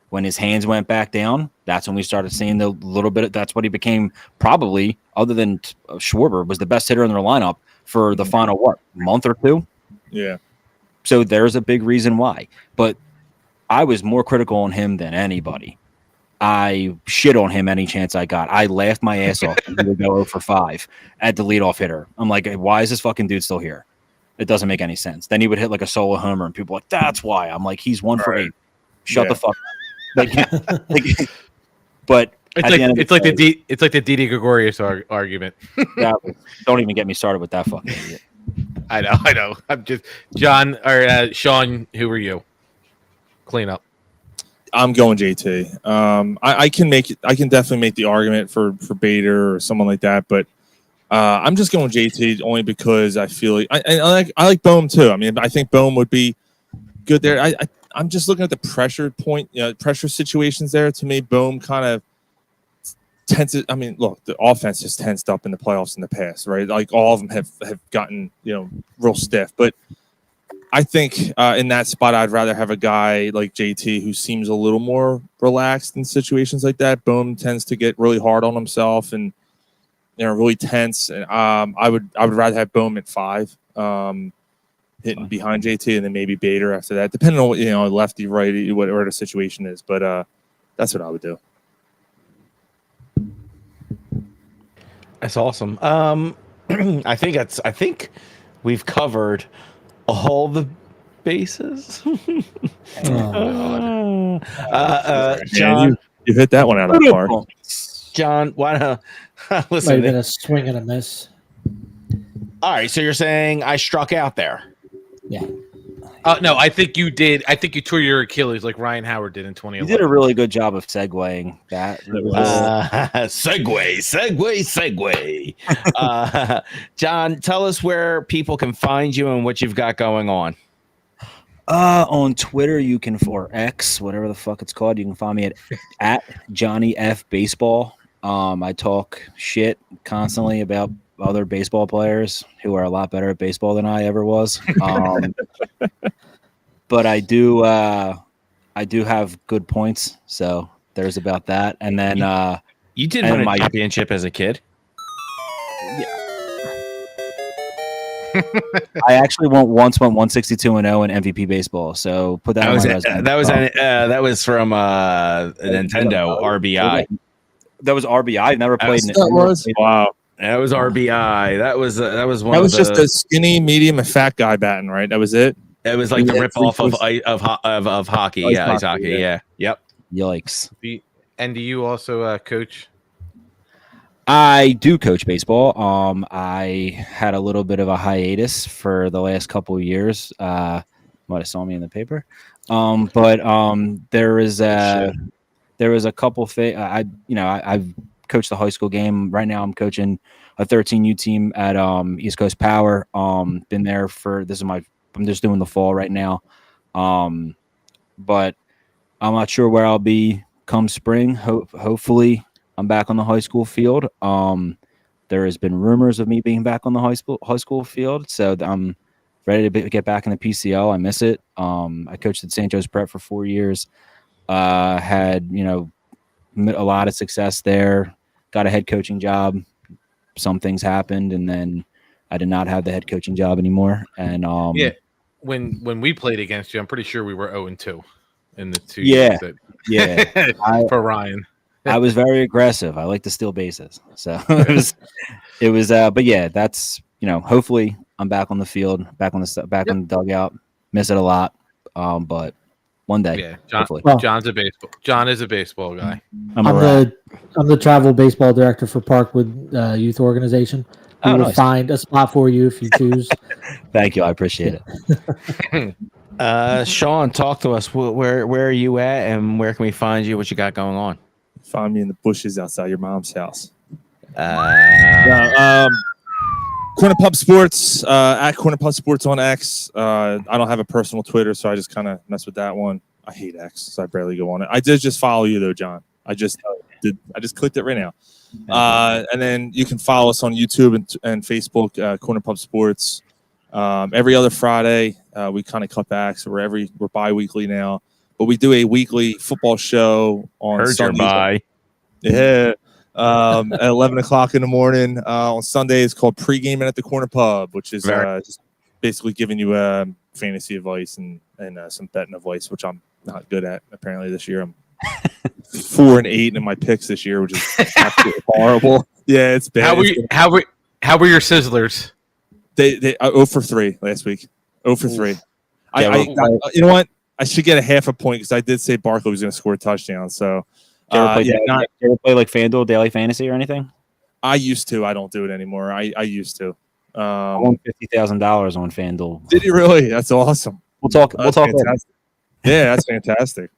When his hands went back down, that's when we started seeing the little bit. That's what he became probably, other than Schwarber, was the best hitter in their lineup for the final month or two. Yeah. So there's a big reason why. But I was more critical on him than anybody. I shit on him any chance I got. I laughed my ass off when he would go 0 for 5 at the leadoff hitter. I'm like, why is this fucking dude still here? It doesn't make any sense. Then he would hit like a solo homer, and people were like, that's why. I'm like, he's 1 for 8. Shut the fuck up. But it's like the Didi Gregorius argument. Don't even get me started with that fucking idiot. I know. I'm just John or Sean. Who are you? Clean up. I'm going JT. I can definitely make the argument for Bader or someone like that, but I'm just going JT only because I feel like I like Bohm too. I mean, I think Bohm would be good there. I'm just looking at the pressure situations there. To me, Bohm kind of tenses. I mean, look, the offense has tensed up in the playoffs in the past, right? Like all of them have gotten real stiff, but I think in that spot, I'd rather have a guy like JT who seems a little more relaxed in situations like that. Bohm tends to get really hard on himself, and really tense. And I would rather have Bohm at 5, hitting behind JT, and then maybe Bader after that, depending on what, lefty, righty, whatever the situation is. But that's what I would do. That's awesome. I think we've covered all the bases. John, you hit that one out of the park. John, why not? Might Listen. have been a swing and a miss. All right, so you're saying I struck out there? Yeah. No, I think you did. I think you tore your Achilles like Ryan Howard did in 2011. You did a really good job of segueing that. Segue. John, tell us where people can find you and what you've got going on. On Twitter, you can, or X, whatever the fuck it's called, you can find me at Johnny F Baseball. I talk shit constantly about other baseball players who are a lot better at baseball than I ever was. But I do have good points, so there's about that. And then you did win a championship as a kid. I actually went 162-0 in MVP baseball. So put that on my resume. That was from Nintendo RBI. That was RBI. I never played in it. Wow. That was RBI. That was one. That was just a skinny, medium, and fat guy batting, right? That was it. It was like the rip off of hockey. Yeah, ice hockey. Yeah. Yep. Yikes. And do you also coach? I do coach baseball. I had a little bit of a hiatus for the last couple of years. Might have saw me in the paper. But there was a couple things. I've coached the high school game. Right now I'm coaching a 13U team at East Coast Power. Been there for I'm just doing the fall right now. But I'm not sure where I'll be come spring. Hopefully I'm back on the high school field. There has been rumors of me being back on the high school field, so I'm ready to get back in the PCL. I miss it. I coached at St. Joe's Prep for 4 years. Had a lot of success there. Got a head coaching job. Some things happened, and then I did not have the head coaching job anymore. And when we played against you, I'm pretty sure we were 0-2 in the 2 years. For Ryan. I was very aggressive. I like to steal bases. So it was but yeah, that's, hopefully I'm back on the field, back on the dugout. Miss it a lot. But one day. Yeah. John is a baseball guy. I'm the travel baseball director for Parkwood Youth Organization. We will find a spot for you if you choose. Thank you. I appreciate it. Sean, talk to us. Where are you at, and where can we find you? What you got going on? Find me in the bushes outside your mom's house. Corner Pub Sports, at Corner Pub Sports on X. I don't have a personal Twitter, so I just kind of mess with that one. I hate X, so I barely go on it. I did just follow you though, John. I just clicked it right now. And then you can follow us on YouTube and Facebook, Corner Pub Sports. Every other Friday, we kind of cut back, so we're bi-weekly now. But we do a weekly football show on Sundays. Yeah. At 11 o'clock in the morning on Sundays, called Pre-Gaming at the Corner Pub, which is just basically giving you fantasy advice and some betting advice, which I'm not good at. Apparently this year I'm 4-8 in my picks this year, which is absolutely horrible. Yeah, it's bad. How were your Sizzlers? They 0 for 3 last week. 0 for 3. You know what? I should get a half a point because I did say Barkley was going to score a touchdown. So, you ever play like FanDuel Daily Fantasy or anything? I used to. I don't do it anymore. I used to. I won $50,000 on FanDuel. Did you really? That's awesome. We'll talk. Fantastic. Yeah, that's fantastic.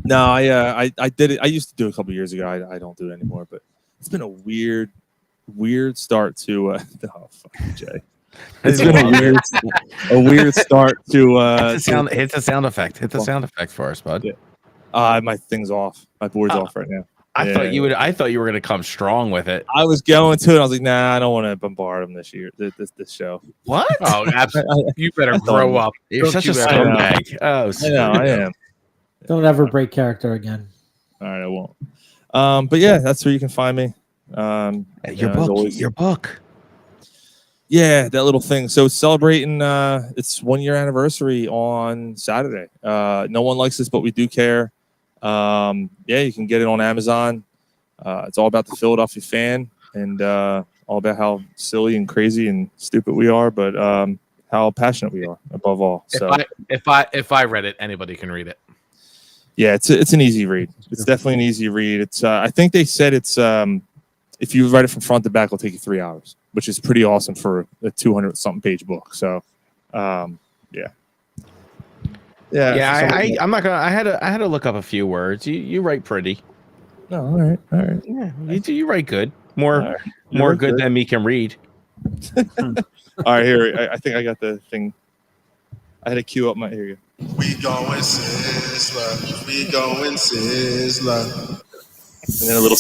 No, I did it. I used to do it a couple years ago. I don't do it anymore. But it's been a weird start to. Oh, fucking Jay. It's been a weird start to. Hit the sound effect. Hit the sound effect for us, bud. Yeah. My thing's off. My board's off right now. I thought you would. I thought you were going to come strong with it. I was going to, and I was like, nah, I don't want to bombard him this year. This show. What? Oh, absolutely. You better grow up. You're such a scumbag. Oh, I know. I am. Don't ever break character again. All right, I won't. But yeah, that's where you can find me. Your book. Yeah, that little thing. So it's celebrating its 1 year anniversary on Saturday. No one likes this, but we do care. Yeah, you can get it on Amazon. It's all about the Philadelphia fan and all about how silly and crazy and stupid we are, but how passionate we are above all. So If I read it, anybody can read it. yeah, it's an easy read. It's definitely an easy read. It's I think they said it's if you write it from front to back, it'll take you 3 hours, which is pretty awesome for a 200-something page book. So, yeah. I'm not gonna. I had to look up a few words. You write pretty. No, all right. Yeah, you write good. More good than me can read. All right, here. I think I got the thing. I had to queue up my. Here you go. We going Sizzler. We going Sizzler. And then the little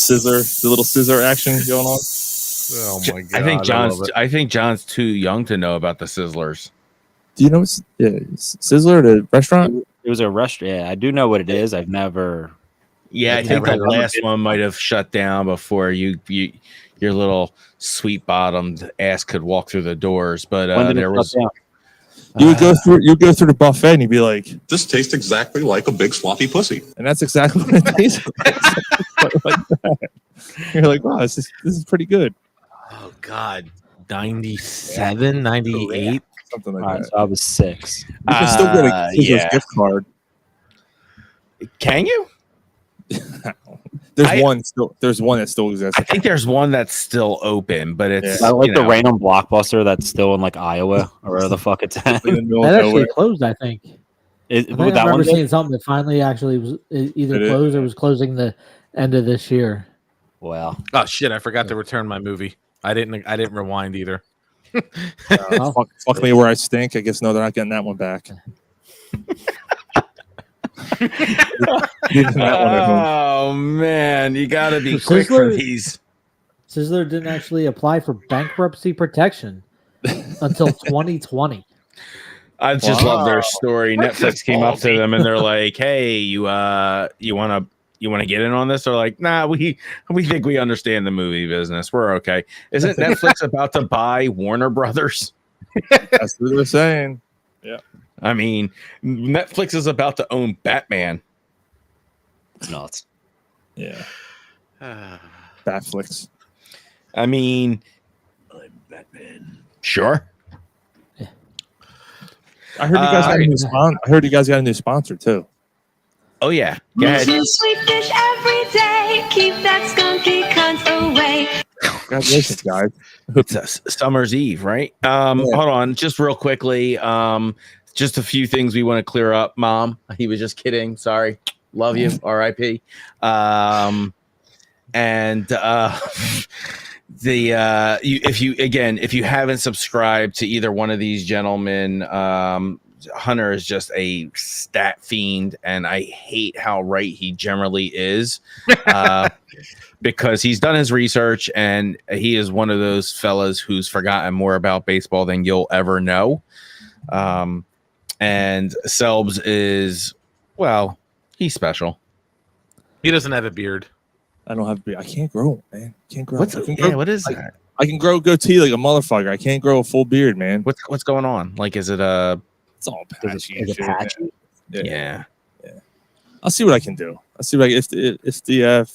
scissor action going on. Oh my god! I think John's too young to know about the Sizzlers. Do you know Sizzler, the restaurant? It was a restaurant. Yeah, I do know what it is. I've never. Yeah, I think the last one might have shut down before your little sweet bottomed ass could walk through the doors. But there was. You would go through the buffet and you'd be like, "This tastes exactly like a big sloppy pussy," and that's exactly what it tastes like. You're like, wow, this is pretty good. Oh god, 97, 98, something like that. So I was 6. You can still get a Sizzler's gift card. Can you? There's one that still exists. I think there's one that's still open, but it's I like the random Blockbuster that's still in like Iowa or wherever the fuck it's at. That actually closed, I think. I remember seeing something that finally actually was either closed or was closing the end of this year. Wow. Oh shit! I forgot to return my movie. I didn't rewind either. Fuck me where I stink. I guess no, they're not getting that one back. Oh man, you gotta be quick for these. Sizzler didn't actually apply for bankruptcy protection until 2020. I just love their story. Netflix came up to them and they're like, "Hey, you want to get in on this?" They're like, "Nah, we think we understand the movie business. We're okay." Isn't Netflix about to buy Warner Brothers? That's what they're saying. Yeah. I mean, Netflix is about to own Batman. It's nuts. Yeah. Batflix. I mean, Batman. Sure. Yeah. I heard you guys got a new sponsor too. Oh yeah. Go ahead. Sweet fish every day. Keep that skunky cunt away. Congratulations, guys. It's Summer's Eve, right? Hold on, just real quickly. Just a few things we want to clear up, Mom. He was just kidding. Sorry. Love you. R.I.P. If you haven't subscribed to either one of these gentlemen, Hunter is just a stat fiend, and I hate how right he generally is. Because he's done his research and he is one of those fellas who's forgotten more about baseball than you'll ever know. And Selbs is, well, he's special. He doesn't have a beard. I don't have a beard. I can't grow, man. Can't grow. What is that? I can grow goatee like a motherfucker. I can't grow a full beard, man. What's going on? Like, is it it's all patchy. Is it patchy? Yeah. I'll see what I can do. I'll see what if the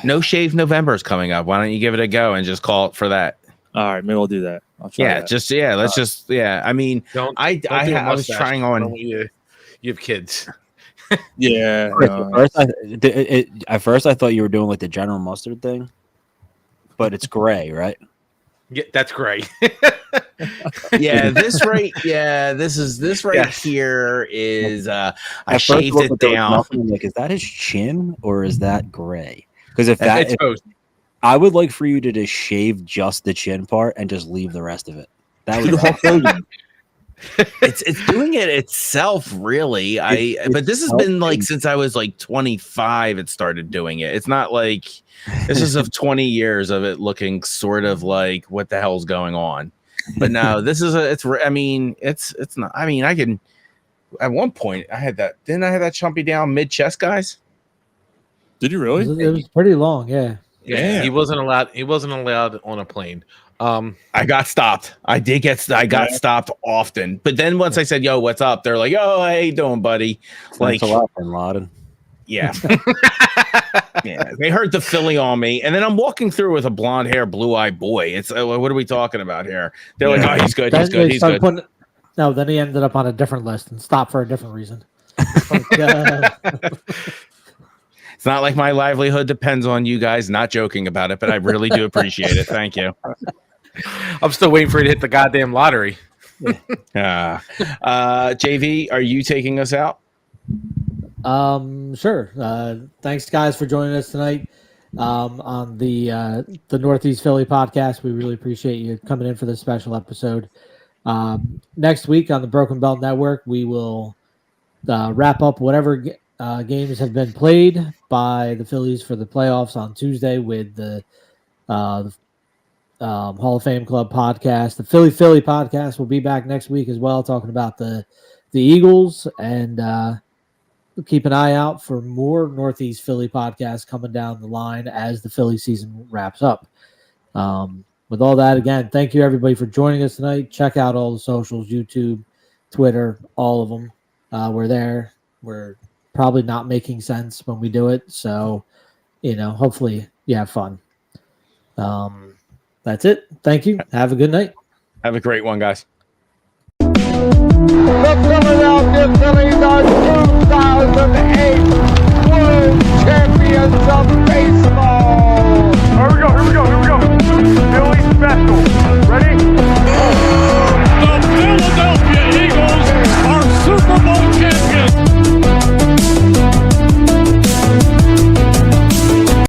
No Shave November is coming up. Why don't you give it a go and just call it for that? All right, maybe I'll do that. I'll try that. I mean, I was trying on. You have kids. Yeah. At first, I thought you were doing like the General Mustard thing, but it's gray, right? Yeah, that's gray. This right here is I shaved it down. Like, is that his chin or is that gray? Because I would like for you to just shave just the chin part and just leave the rest of it. That would it's doing it itself, really. But this has been like since I was like 25. It started doing it. It's not like this is of 20 years of it looking sort of like what the hell's going on. But no, this is it's not. I mean, I can. At one point, I had that. Didn't I have that chumpy down mid chest, guys? Did you really? It was pretty long, yeah. Yeah, he wasn't allowed. He wasn't allowed on a plane. I got stopped. I got stopped often. But then once I said, "Yo, what's up?" They're like, "Oh, how you doing, buddy?" Thanks a lot, Bin Laden. Yeah. Yeah, they heard the Philly on me, and then I'm walking through with a blonde hair, blue eyed boy. It's what are we talking about here? They're like, "Oh, he's good, he's good, he's good." No, then he ended up on a different list and stopped for a different reason. It's not like my livelihood depends on you guys. Not joking about it, but I really do appreciate it. Thank you. I'm still waiting for you to hit the goddamn lottery. JV, are you taking us out? Sure. Thanks, guys, for joining us tonight on the Northeast Philly podcast. We really appreciate you coming in for this special episode. Next week on the Broken Belt Network, we will wrap up whatever games have been played by the Phillies for the playoffs on Tuesday with the Hall of Fame Club podcast. The Philly podcast will be back next week as well, talking about the Eagles, and keep an eye out for more Northeast Philly podcasts coming down the line as the Philly season wraps up. With all that, again, thank you everybody for joining us tonight. Check out all the socials, YouTube, Twitter, all of them. We're there. We're probably not making sense when we do it, so hopefully you have fun. That's it. Thank you. Have a good night. Have a great one, guys. The Philadelphia Phillies are 2008 World Champions.